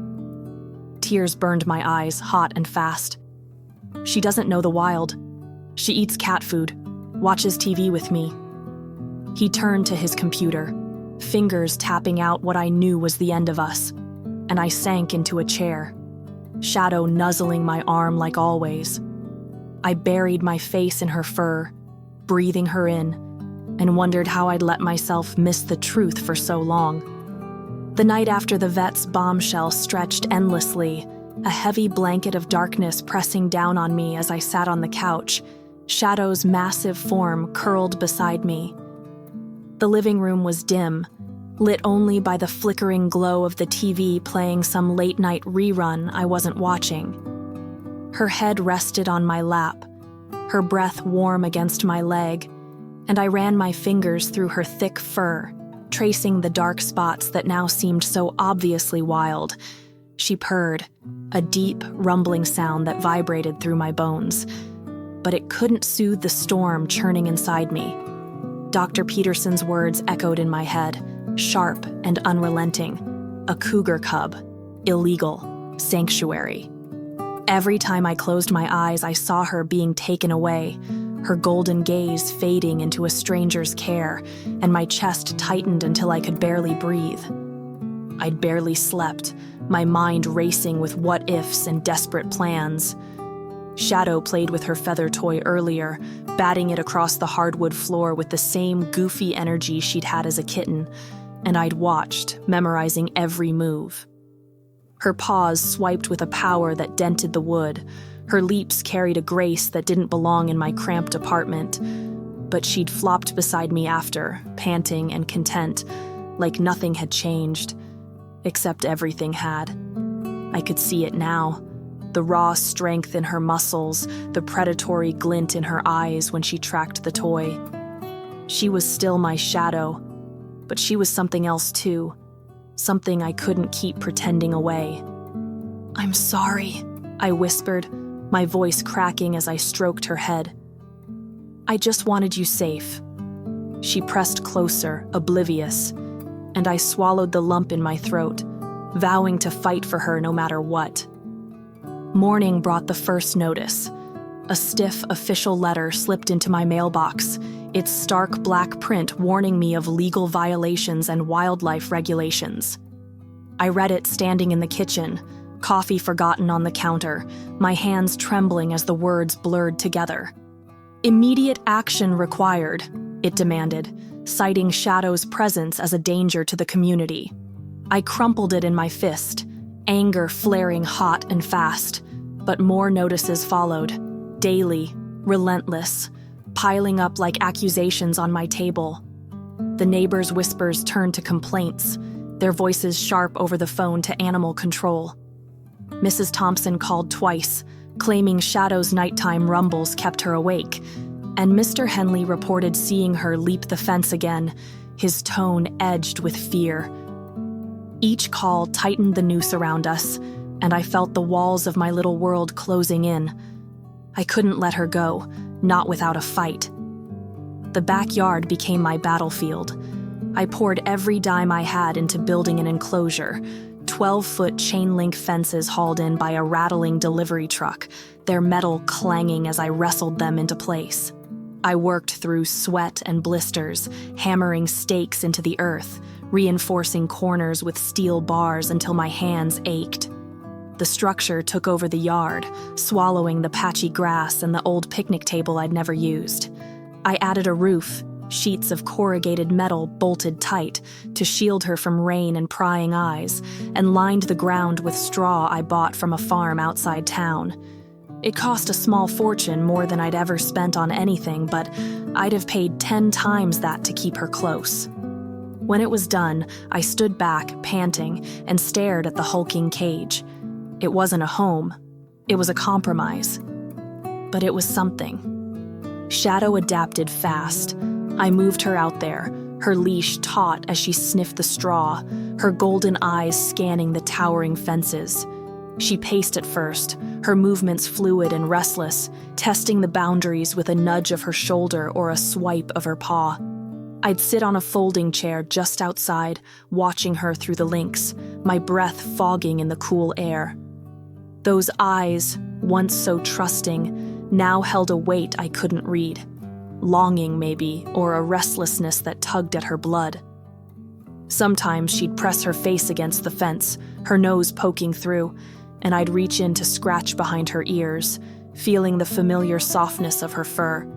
Tears burned my eyes, hot and fast. "She doesn't know the wild. She eats cat food, watches TV with me." He turned to his computer, fingers tapping out what I knew was the end of us, and I sank into a chair, Shadow nuzzling my arm like always. I buried my face in her fur, breathing her in, and wondered how I'd let myself miss the truth for so long. The night after the vet's bombshell stretched endlessly, a heavy blanket of darkness pressing down on me as I sat on the couch, Shadow's massive form curled beside me. The living room was dim, lit only by the flickering glow of the TV playing some late-night rerun I wasn't watching. Her head rested on my lap, her breath warm against my leg, and I ran my fingers through her thick fur, tracing the dark spots that now seemed so obviously wild. She purred, a deep, rumbling sound that vibrated through my bones. But it couldn't soothe the storm churning inside me. Dr. Peterson's words echoed in my head, sharp and unrelenting. A cougar cub. Illegal. Sanctuary. Every time I closed my eyes, I saw her being taken away, her golden gaze fading into a stranger's care, and my chest tightened until I could barely breathe. I'd barely slept, my mind racing with what-ifs and desperate plans. Shadow played with her feather toy earlier, batting it across the hardwood floor with the same goofy energy she'd had as a kitten, and I'd watched, memorizing every move. Her paws swiped with a power that dented the wood. Her leaps carried a grace that didn't belong in my cramped apartment. But she'd flopped beside me after, panting and content, like nothing had changed. Except everything had. I could see it now. The raw strength in her muscles, the predatory glint in her eyes when she tracked the toy. She was still my shadow, but she was something else too. Something I couldn't keep pretending away. "I'm sorry," I whispered, my voice cracking as I stroked her head. "I just wanted you safe." She pressed closer, oblivious, and I swallowed the lump in my throat, vowing to fight for her no matter what. Morning brought the first notice. A stiff, official letter slipped into my mailbox, its stark black print warning me of legal violations and wildlife regulations. I read it standing in the kitchen, coffee forgotten on the counter, my hands trembling as the words blurred together. "Immediate action required," it demanded, citing Shadow's presence as a danger to the community. I crumpled it in my fist, anger flaring hot and fast, but more notices followed, daily, relentless, piling up like accusations on my table. The neighbors' whispers turned to complaints, their voices sharp over the phone to animal control. Mrs. Thompson called twice, claiming Shadow's nighttime rumbles kept her awake, and Mr. Henley reported seeing her leap the fence again, his tone edged with fear. Each call tightened the noose around us, and I felt the walls of my little world closing in. I couldn't let her go, not without a fight. The backyard became my battlefield. I poured every dime I had into building an enclosure, 12-foot chain-link fences hauled in by a rattling delivery truck, their metal clanging as I wrestled them into place. I worked through sweat and blisters, hammering stakes into the earth, reinforcing corners with steel bars until my hands ached. The structure took over the yard, swallowing the patchy grass and the old picnic table I'd never used. I added a roof, sheets of corrugated metal bolted tight to shield her from rain and prying eyes, and lined the ground with straw I bought from a farm outside town. It cost a small fortune, more than I'd ever spent on anything, but I'd have paid 10 times that to keep her close. When it was done, I stood back, panting, and stared at the hulking cage. It wasn't a home. It was a compromise. But it was something. Shadow adapted fast. I moved her out there, her leash taut as she sniffed the straw, her golden eyes scanning the towering fences. She paced at first, her movements fluid and restless, testing the boundaries with a nudge of her shoulder or a swipe of her paw. I'd sit on a folding chair just outside, watching her through the links, my breath fogging in the cool air. Those eyes, once so trusting, now held a weight I couldn't read. Longing, maybe, or a restlessness that tugged at her blood. Sometimes she'd press her face against the fence, her nose poking through, and I'd reach in to scratch behind her ears, feeling the familiar softness of her fur.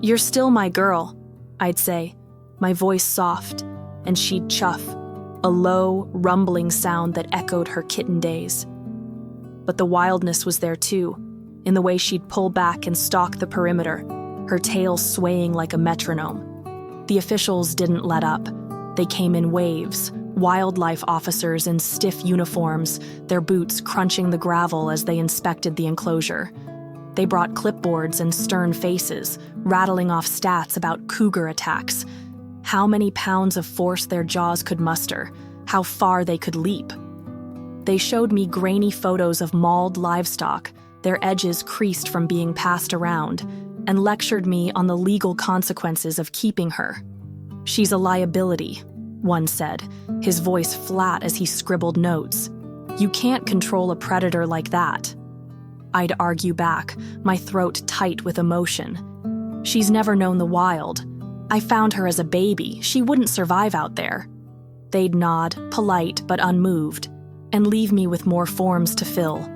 "You're still my girl," I'd say, my voice soft, and she'd chuff, a low, rumbling sound that echoed her kitten days. But the wildness was there too, in the way she'd pull back and stalk the perimeter, her tail swaying like a metronome. The officials didn't let up. They came in waves, wildlife officers in stiff uniforms, their boots crunching the gravel as they inspected the enclosure. They brought clipboards and stern faces, rattling off stats about cougar attacks, how many pounds of force their jaws could muster, how far they could leap. They showed me grainy photos of mauled livestock, their edges creased from being passed around, and lectured me on the legal consequences of keeping her. "She's a liability," one said, his voice flat as he scribbled notes. "You can't control a predator like that." I'd argue back, my throat tight with emotion. "She's never known the wild. I found her as a baby. She wouldn't survive out there." They'd nod, polite but unmoved, and leave me with more forms to fill,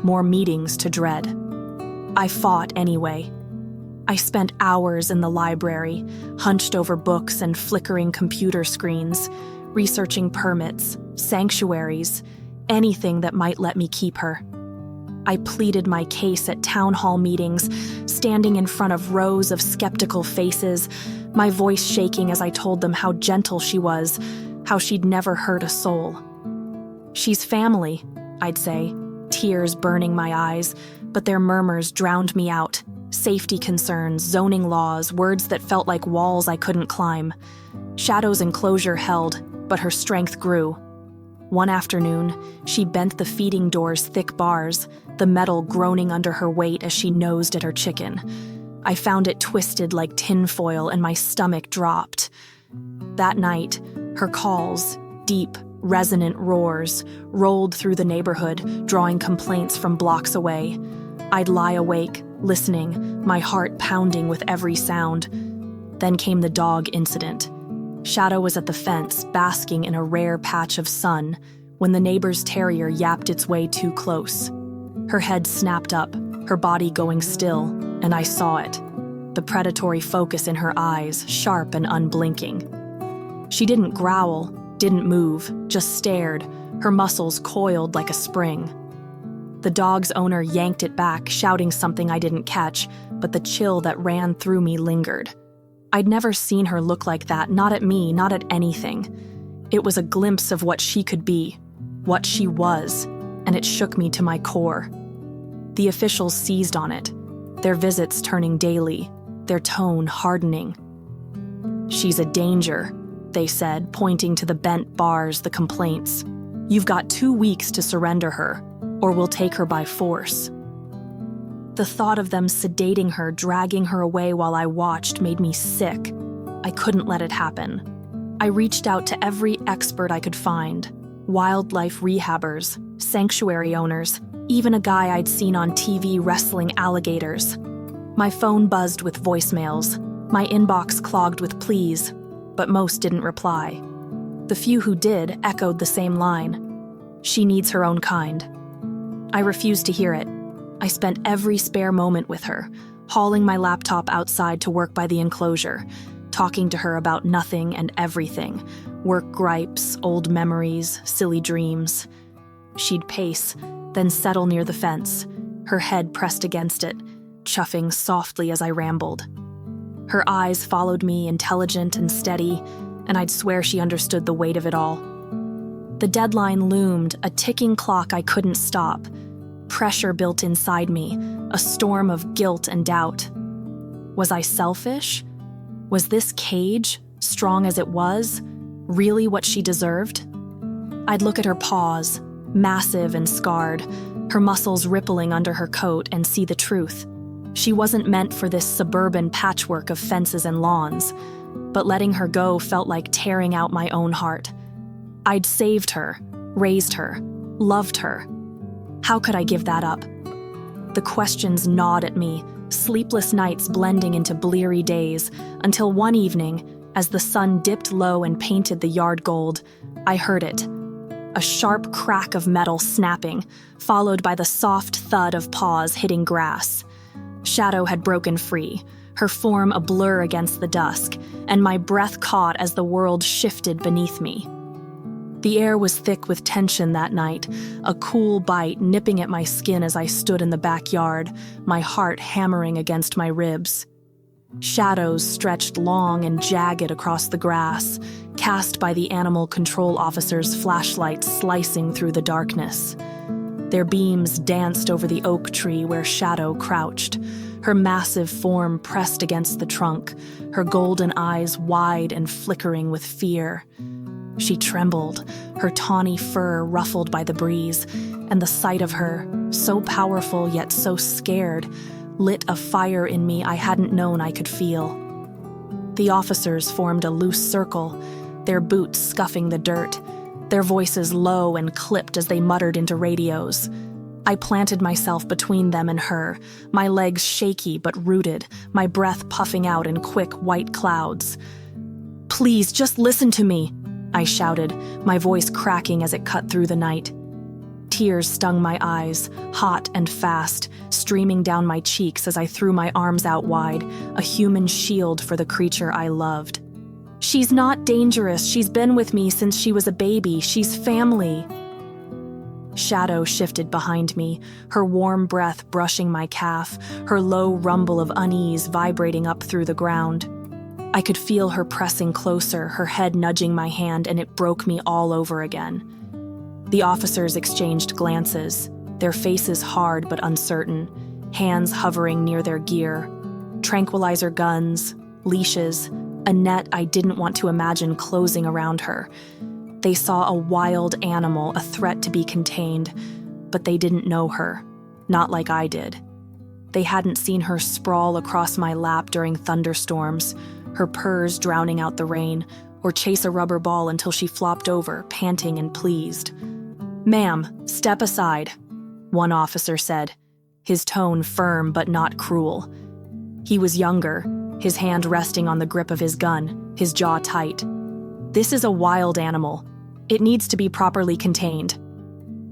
more meetings to dread. I fought anyway. I spent hours in the library, hunched over books and flickering computer screens, researching permits, sanctuaries, anything that might let me keep her. I pleaded my case at town hall meetings, standing in front of rows of skeptical faces, my voice shaking as I told them how gentle she was, how she'd never hurt a soul. "She's family," I'd say, tears burning my eyes, but their murmurs drowned me out. Safety concerns, zoning laws, words that felt like walls I couldn't climb. Shadow's enclosure held, but her strength grew. One afternoon, she bent the feeding door's thick bars, the metal groaning under her weight as she nosed at her chicken. I found it twisted like tinfoil and my stomach dropped. That night, her calls, deep, resonant roars, rolled through the neighborhood, drawing complaints from blocks away. I'd lie awake, listening, my heart pounding with every sound. Then came the dog incident. Shadow was at the fence, basking in a rare patch of sun, when the neighbor's terrier yapped its way too close. Her head snapped up, her body going still, and I saw it. The predatory focus in her eyes, sharp and unblinking. She didn't growl, didn't move, just stared, her muscles coiled like a spring. The dog's owner yanked it back, shouting something I didn't catch, but the chill that ran through me lingered. I'd never seen her look like that, not at me, not at anything. It was a glimpse of what she could be, what she was, and it shook me to my core. The officials seized on it, their visits turning daily, their tone hardening. "She's a danger," they said, pointing to the bent bars, the complaints. "You've got 2 weeks to surrender her, or we'll take her by force." The thought of them sedating her, dragging her away while I watched made me sick. I couldn't let it happen. I reached out to every expert I could find, wildlife rehabbers, sanctuary owners, even a guy I'd seen on TV wrestling alligators. My phone buzzed with voicemails, my inbox clogged with pleas, but most didn't reply. The few who did echoed the same line. "She needs her own kind." I refused to hear it. I spent every spare moment with her, hauling my laptop outside to work by the enclosure, talking to her about nothing and everything, work gripes, old memories, silly dreams. She'd pace, then settle near the fence, her head pressed against it, chuffing softly as I rambled. Her eyes followed me, intelligent and steady, and I'd swear she understood the weight of it all. The deadline loomed, a ticking clock I couldn't stop. Pressure built inside me, a storm of guilt and doubt. Was I selfish? Was this cage, strong as it was, really what she deserved? I'd look at her paws, massive and scarred, her muscles rippling under her coat, and see the truth. She wasn't meant for this suburban patchwork of fences and lawns, but letting her go felt like tearing out my own heart. I'd saved her, raised her, loved her. How could I give that up? The questions gnawed at me, sleepless nights blending into bleary days, until one evening, as the sun dipped low and painted the yard gold, I heard it. A sharp crack of metal snapping, followed by the soft thud of paws hitting grass. Shadow had broken free, her form a blur against the dusk, and my breath caught as the world shifted beneath me. The air was thick with tension that night, a cool bite nipping at my skin as I stood in the backyard, my heart hammering against my ribs. Shadows stretched long and jagged across the grass, cast by the animal control officer's flashlight slicing through the darkness. Their beams danced over the oak tree where Shadow crouched, her massive form pressed against the trunk, her golden eyes wide and flickering with fear. She trembled, her tawny fur ruffled by the breeze, and the sight of her, so powerful yet so scared, lit a fire in me I hadn't known I could feel. The officers formed a loose circle, their boots scuffing the dirt, their voices low and clipped as they muttered into radios. I planted myself between them and her, my legs shaky but rooted, my breath puffing out in quick white clouds. "Please, just listen to me," I shouted, my voice cracking as it cut through the night. Tears stung my eyes, hot and fast, streaming down my cheeks as I threw my arms out wide, a human shield for the creature I loved. "She's not dangerous. She's been with me since she was a baby. She's family." Shadow shifted behind me, her warm breath brushing my calf, her low rumble of unease vibrating up through the ground. I could feel her pressing closer, her head nudging my hand, and it broke me all over again. The officers exchanged glances, their faces hard but uncertain, hands hovering near their gear. Tranquilizer guns, leashes, a net I didn't want to imagine closing around her. They saw a wild animal, a threat to be contained, but they didn't know her, not like I did. They hadn't seen her sprawl across my lap during thunderstorms, her purrs drowning out the rain, or chase a rubber ball until she flopped over, panting and pleased. "Ma'am, step aside," one officer said, his tone firm but not cruel. He was younger, his hand resting on the grip of his gun, his jaw tight. "This is a wild animal. It needs to be properly contained."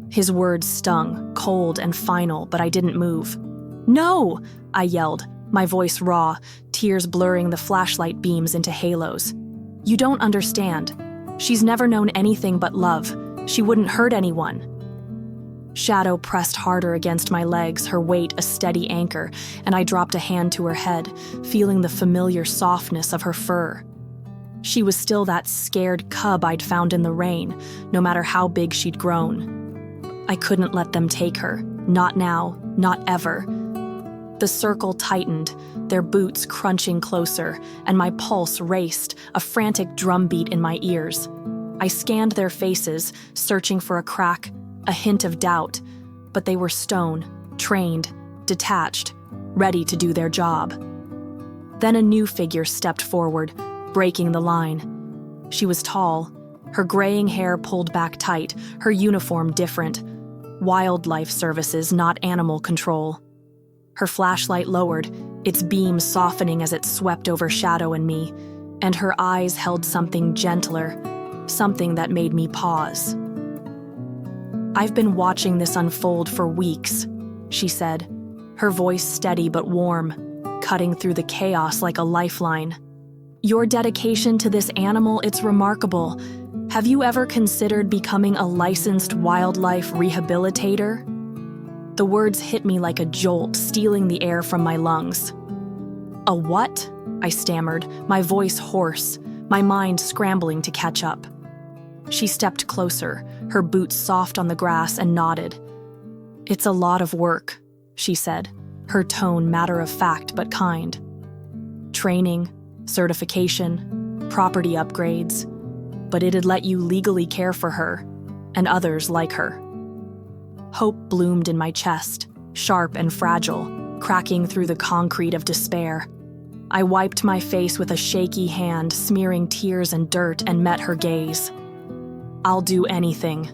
His words stung, cold and final, but I didn't move. "No!" I yelled, my voice raw, tears blurring the flashlight beams into halos. "You don't understand. She's never known anything but love. She wouldn't hurt anyone." Shadow pressed harder against my legs, her weight a steady anchor, and I dropped a hand to her head, feeling the familiar softness of her fur. She was still that scared cub I'd found in the rain, no matter how big she'd grown. I couldn't let them take her. Not now, not ever. The circle tightened, their boots crunching closer, and my pulse raced, a frantic drumbeat in my ears. I scanned their faces, searching for a crack, a hint of doubt, but they were stone, trained, detached, ready to do their job. Then a new figure stepped forward, breaking the line. She was tall, her graying hair pulled back tight, her uniform different. Wildlife services, not animal control. Her flashlight lowered, its beam softening as it swept over Shadow and me, and her eyes held something gentler, something that made me pause. "I've been watching this unfold for weeks," she said, her voice steady but warm, cutting through the chaos like a lifeline. "Your dedication to this animal, it's remarkable. Have you ever considered becoming a licensed wildlife rehabilitator?" The words hit me like a jolt, stealing the air from my lungs. "A what?" I stammered, my voice hoarse, my mind scrambling to catch up. She stepped closer, her boots soft on the grass, and nodded. "It's a lot of work," she said, her tone matter-of-fact but kind. "Training, certification, property upgrades, but it'd let you legally care for her, and others like her." Hope bloomed in my chest, sharp and fragile, cracking through the concrete of despair. I wiped my face with a shaky hand, smearing tears and dirt, and met her gaze. "I'll do anything,"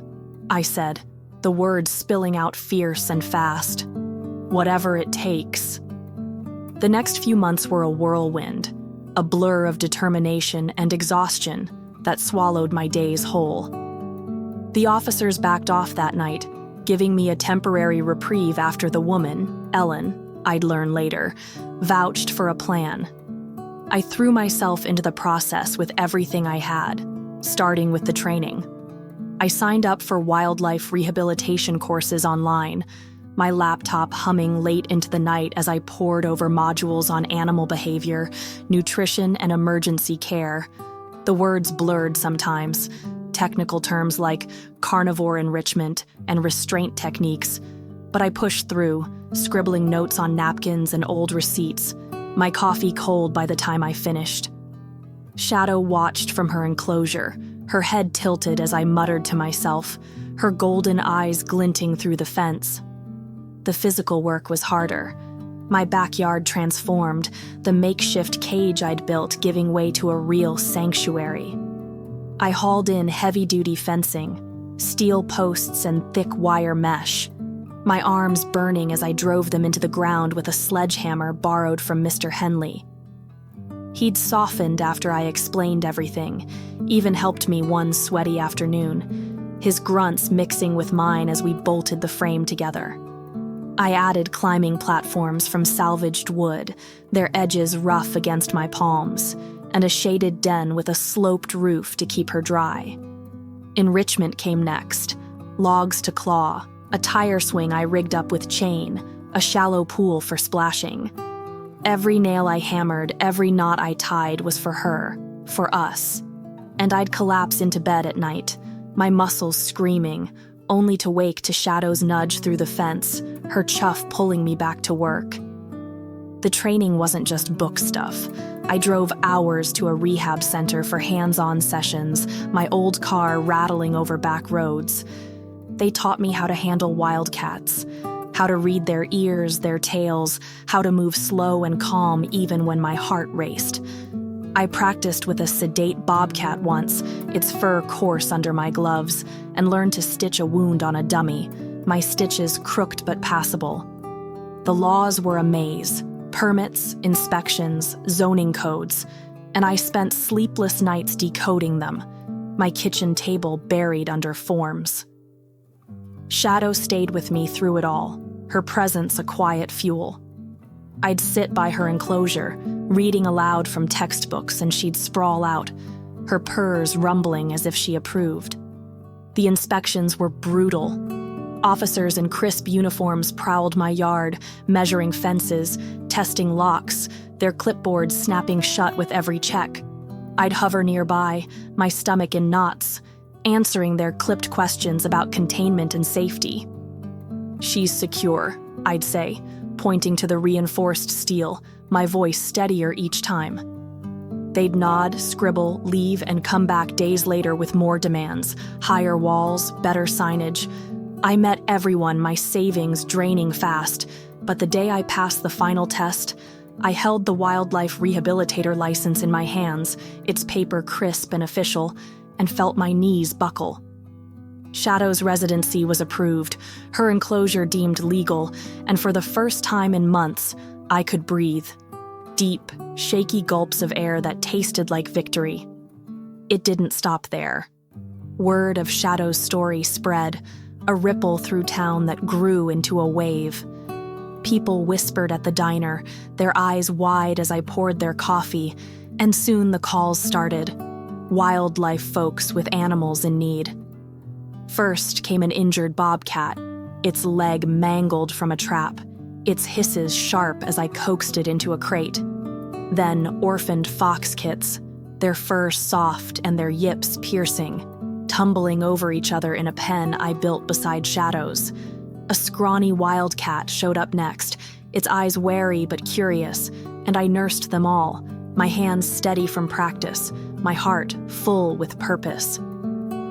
I said, the words spilling out fierce and fast. "Whatever it takes." The next few months were a whirlwind, a blur of determination and exhaustion that swallowed my days whole. The officers backed off that night, giving me a temporary reprieve after the woman, Ellen, I'd learn later, vouched for a plan. I threw myself into the process with everything I had, starting with the training. I signed up for wildlife rehabilitation courses online, my laptop humming late into the night as I pored over modules on animal behavior, nutrition, and emergency care. The words blurred sometimes, technical terms like carnivore enrichment and restraint techniques, but I pushed through, scribbling notes on napkins and old receipts, my coffee cold by the time I finished. Shadow watched from her enclosure, her head tilted as I muttered to myself, her golden eyes glinting through the fence. The physical work was harder. My backyard transformed, the makeshift cage I'd built giving way to a real sanctuary. I hauled in heavy-duty fencing, steel posts and thick wire mesh, my arms burning as I drove them into the ground with a sledgehammer borrowed from Mr. Henley. He'd softened after I explained everything, even helped me one sweaty afternoon, his grunts mixing with mine as we bolted the frame together. I added climbing platforms from salvaged wood, their edges rough against my palms, and a shaded den with a sloped roof to keep her dry. Enrichment came next, logs to claw, a tire swing I rigged up with chain, a shallow pool for splashing. Every nail I hammered, every knot I tied was for her, for us. And I'd collapse into bed at night, my muscles screaming, only to wake to Shadow's nudge through the fence, her chuff pulling me back to work. The training wasn't just book stuff. I drove hours to a rehab center for hands-on sessions, my old car rattling over back roads. They taught me how to handle wildcats, how to read their ears, their tails, how to move slow and calm even when my heart raced. I practiced with a sedate bobcat once, its fur coarse under my gloves, and learned to stitch a wound on a dummy, my stitches crooked but passable. The laws were a maze, permits, inspections, zoning codes, and I spent sleepless nights decoding them, my kitchen table buried under forms. Shadow stayed with me through it all, her presence a quiet fuel. I'd sit by her enclosure, reading aloud from textbooks, and she'd sprawl out, her purrs rumbling as if she approved. The inspections were brutal. Officers in crisp uniforms prowled my yard, measuring fences, testing locks, their clipboards snapping shut with every check. I'd hover nearby, my stomach in knots, answering their clipped questions about containment and safety. "She's secure," I'd say, pointing to the reinforced steel, my voice steadier each time. They'd nod, scribble, leave, and come back days later with more demands, higher walls, better signage. I met everyone, my savings draining fast, but the day I passed the final test, I held the wildlife rehabilitator license in my hands, its paper crisp and official, and felt my knees buckle. Shadow's residency was approved, her enclosure deemed legal, and for the first time in months, I could breathe. Deep, shaky gulps of air that tasted like victory. It didn't stop there. Word of Shadow's story spread, a ripple through town that grew into a wave. People whispered at the diner, their eyes wide as I poured their coffee, and soon the calls started. Wildlife folks with animals in need. First came an injured bobcat, its leg mangled from a trap, its hisses sharp as I coaxed it into a crate. Then orphaned fox kits, their fur soft and their yips piercing, tumbling over each other in a pen I built beside Shadow's. A scrawny wildcat showed up next, its eyes wary but curious, and I nursed them all, my hands steady from practice, my heart full with purpose.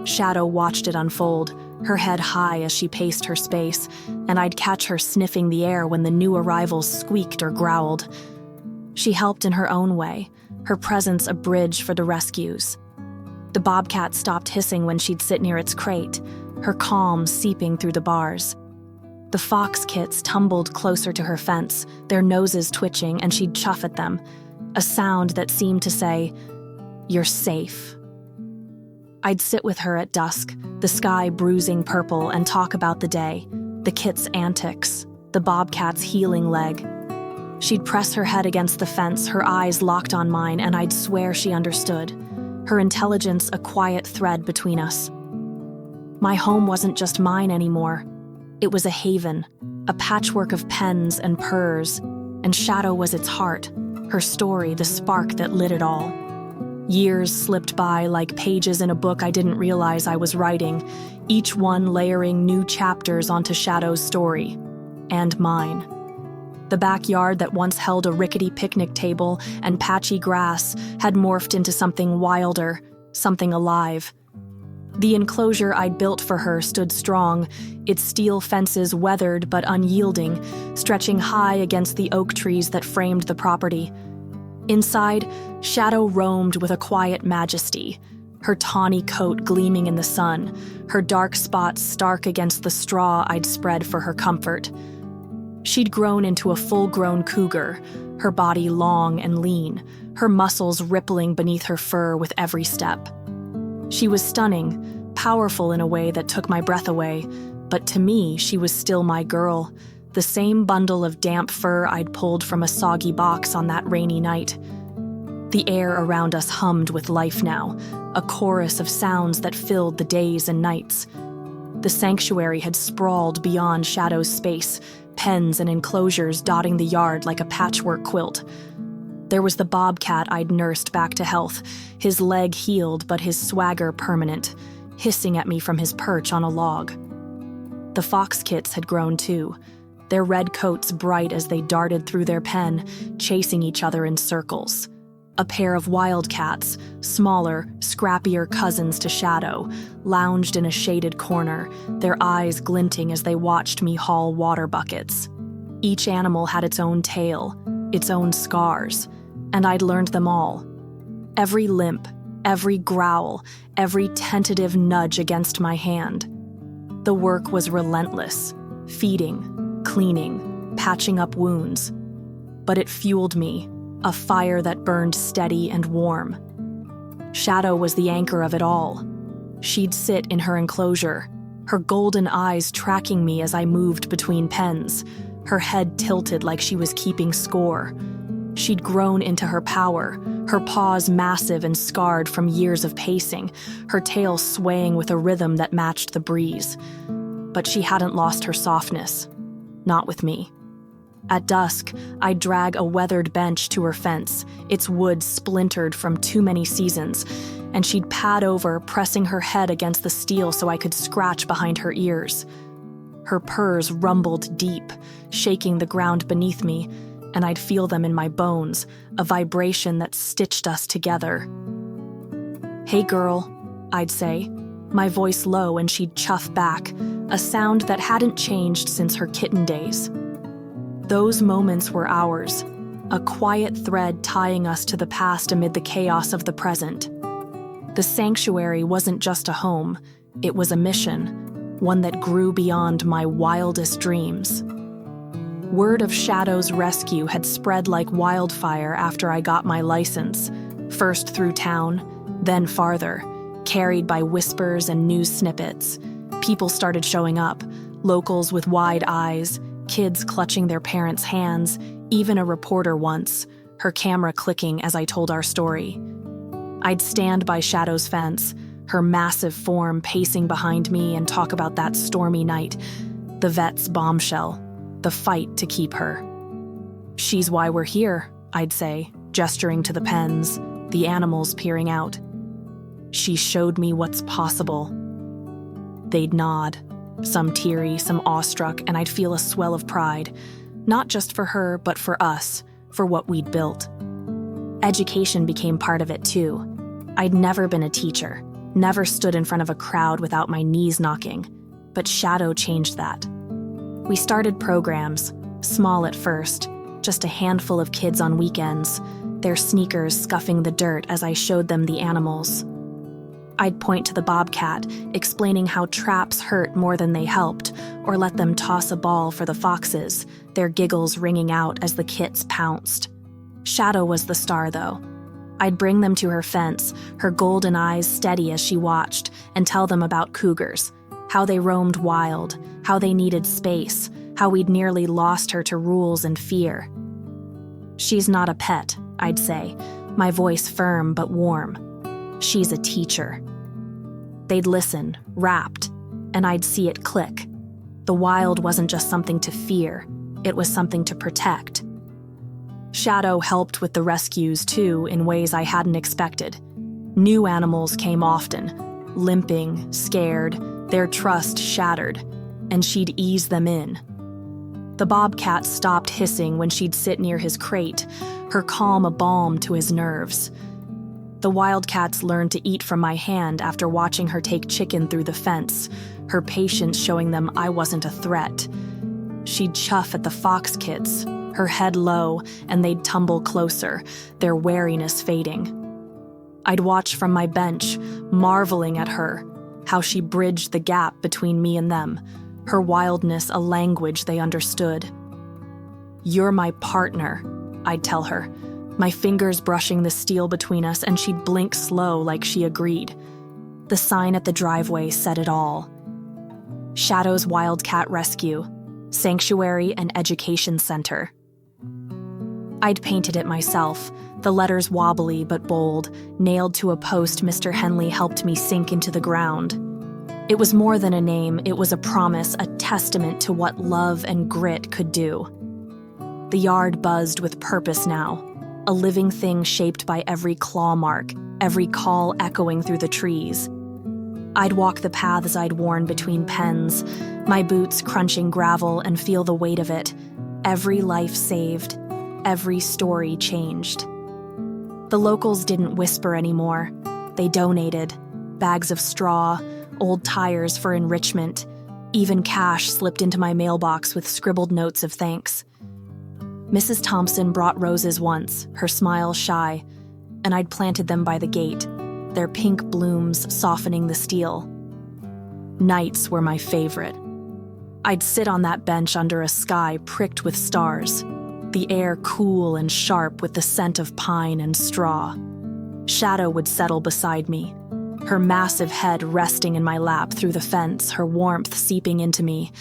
Shadow watched it unfold, her head high as she paced her space, and I'd catch her sniffing the air when the new arrivals squeaked or growled. She helped in her own way, her presence a bridge for the rescues. The bobcat stopped hissing when she'd sit near its crate, her calm seeping through the bars. The fox kits tumbled closer to her fence, their noses twitching, and she'd chuff at them, a sound that seemed to say, "You're safe." I'd sit with her at dusk, the sky bruising purple, and talk about the day, the kit's antics, the bobcat's healing leg. She'd press her head against the fence, her eyes locked on mine, and I'd swear she understood, her intelligence a quiet thread between us. My home wasn't just mine anymore. It was a haven, a patchwork of pens and purrs, and Shadow was its heart, her story the spark that lit it all. Years slipped by like pages in a book I didn't realize I was writing, each one layering new chapters onto Shadow's story, and mine. The backyard that once held a rickety picnic table and patchy grass had morphed into something wilder, something alive. The enclosure I'd built for her stood strong, its steel fences weathered but unyielding, stretching high against the oak trees that framed the property. Inside, Shadow roamed with a quiet majesty, her tawny coat gleaming in the sun, her dark spots stark against the straw I'd spread for her comfort. She'd grown into a full-grown cougar, her body long and lean, her muscles rippling beneath her fur with every step. She was stunning, powerful in a way that took my breath away, but to me, she was still my girl, the same bundle of damp fur I'd pulled from a soggy box on that rainy night. The air around us hummed with life now, a chorus of sounds that filled the days and nights. The sanctuary had sprawled beyond Shadow's space, pens and enclosures dotting the yard like a patchwork quilt. There was the bobcat I'd nursed back to health, his leg healed but his swagger permanent, hissing at me from his perch on a log. The fox kits had grown too, their red coats bright as they darted through their pen, chasing each other in circles. A pair of wildcats, smaller, scrappier cousins to Shadow, lounged in a shaded corner, their eyes glinting as they watched me haul water buckets. Each animal had its own tale, its own scars, and I'd learned them all. Every limp, every growl, every tentative nudge against my hand. The work was relentless, feeding, cleaning, patching up wounds. But it fueled me, a fire that burned steady and warm. Shadow was the anchor of it all. She'd sit in her enclosure, her golden eyes tracking me as I moved between pens, her head tilted like she was keeping score. She'd grown into her power, her paws massive and scarred from years of pacing, her tail swaying with a rhythm that matched the breeze. But she hadn't lost her softness. Not with me. At dusk, I'd drag a weathered bench to her fence, its wood splintered from too many seasons, and she'd pad over, pressing her head against the steel so I could scratch behind her ears. Her purrs rumbled deep, shaking the ground beneath me, and I'd feel them in my bones, a vibration that stitched us together. "Hey girl," I'd say, my voice low, and she'd chuff back, a sound that hadn't changed since her kitten days. Those moments were ours, a quiet thread tying us to the past amid the chaos of the present. The sanctuary wasn't just a home, it was a mission, one that grew beyond my wildest dreams. Word of Shadow's rescue had spread like wildfire after I got my license, first through town, then farther, carried by whispers and news snippets. People started showing up, locals with wide eyes, kids clutching their parents' hands, even a reporter once, her camera clicking as I told our story. I'd stand by Shadow's fence, her massive form pacing behind me, and talk about that stormy night, the vet's bombshell, the fight to keep her. "She's why we're here," I'd say, gesturing to the pens, the animals peering out. She showed me what's possible. They'd nod, some teary, some awestruck, and I'd feel a swell of pride, not just for her, but for us, for what we'd built. Education became part of it too. I'd never been a teacher, never stood in front of a crowd without my knees knocking, but Shadow changed that. We started programs, small at first, just a handful of kids on weekends, their sneakers scuffing the dirt as I showed them the animals. I'd point to the bobcat, explaining how traps hurt more than they helped, or let them toss a ball for the foxes, their giggles ringing out as the kits pounced. Shadow was the star, though. I'd bring them to her fence, her golden eyes steady as she watched, and tell them about cougars, how they roamed wild, how they needed space, how we'd nearly lost her to rules and fear. She's not a pet, I'd say, my voice firm but warm. She's a teacher. They'd listen, rapt, and I'd see it click. The wild wasn't just something to fear, it was something to protect. Shadow helped with the rescues, too, in ways I hadn't expected. New animals came often, limping, scared, their trust shattered, and she'd ease them in. The bobcat stopped hissing when she'd sit near his crate, her calm a balm to his nerves. The wildcats learned to eat from my hand after watching her take chicken through the fence, her patience showing them I wasn't a threat. She'd chuff at the fox kits, her head low, and they'd tumble closer, their wariness fading. I'd watch from my bench, marveling at her, how she bridged the gap between me and them, her wildness a language they understood. "You're my partner," I'd tell her, my fingers brushing the steel between us, and she'd blink slow like she agreed. The sign at the driveway said it all. Shadow's Wildcat Rescue, Sanctuary and Education Center. I'd painted it myself, the letters wobbly but bold, nailed to a post Mr. Henley helped me sink into the ground. It was more than a name, it was a promise, a testament to what love and grit could do. The yard buzzed with purpose now, a living thing shaped by every claw mark, every call echoing through the trees. I'd walk the paths I'd worn between pens, my boots crunching gravel, and feel the weight of it. Every life saved, every story changed. The locals didn't whisper anymore. They donated. Bags of straw, old tires for enrichment, even cash slipped into my mailbox with scribbled notes of thanks. Mrs. Thompson brought roses once, her smile shy, and I'd planted them by the gate, their pink blooms softening the steel. Nights were my favorite. I'd sit on that bench under a sky pricked with stars, the air cool and sharp with the scent of pine and straw. Shadow would settle beside me, her massive head resting in my lap through the fence, her warmth seeping into me.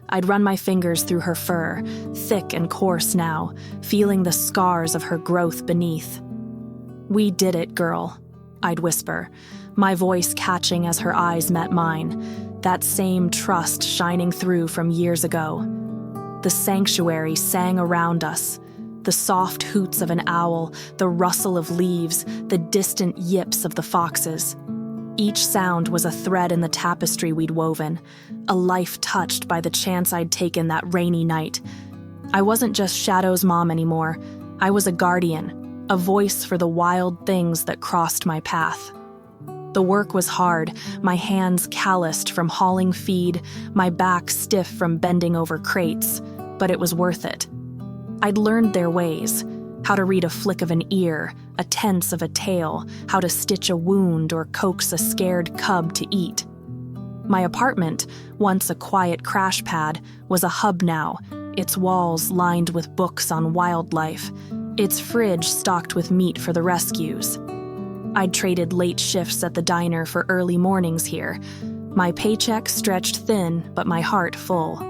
I'd run my fingers through her fur, thick and coarse now, feeling the scars of her growth beneath. "We did it, girl," I'd whisper, my voice catching as her eyes met mine, that same trust shining through from years ago. The sanctuary sang around us, the soft hoots of an owl, the rustle of leaves, the distant yips of the foxes. Each sound was a thread in the tapestry we'd woven, a life touched by the chance I'd taken that rainy night. I wasn't just Shadow's mom anymore. I was a guardian, a voice for the wild things that crossed my path. The work was hard, my hands calloused from hauling feed, my back stiff from bending over crates, but it was worth it. I'd learned their ways, how to read a flick of an ear, a tense of a tail, how to stitch a wound or coax a scared cub to eat. My apartment, once a quiet crash pad, was a hub now, its walls lined with books on wildlife, its fridge stocked with meat for the rescues. I'd traded late shifts at the diner for early mornings here, my paycheck stretched thin but my heart full.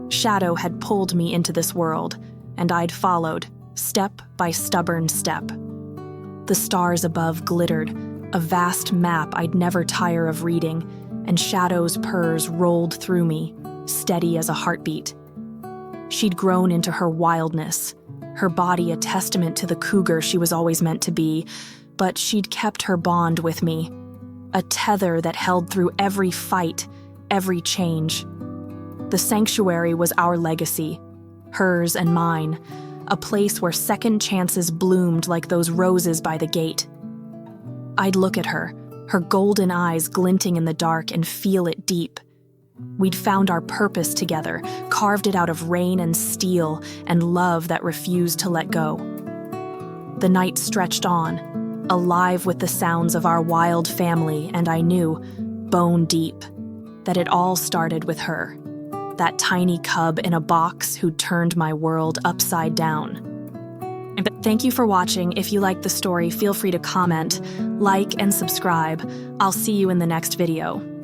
Shadow had pulled me into this world, and I'd followed, step by stubborn step. The stars above glittered, a vast map I'd never tire of reading, and Shadow's purrs rolled through me, steady as a heartbeat. She'd grown into her wildness, her body a testament to the cougar she was always meant to be, but she'd kept her bond with me, a tether that held through every fight, every change. The sanctuary was our legacy, hers and mine, a place where second chances bloomed like those roses by the gate. I'd look at her golden eyes glinting in the dark, and feel it deep. We'd found our purpose together, carved it out of rain and steel and love that refused to let go. The night stretched on, alive with the sounds of our wild family, and I knew, bone deep, that it all started with her, that tiny cub in a box who turned my world upside down. Thank you for watching. If you liked the story, feel free to comment, like, and subscribe. I'll see you in the next video.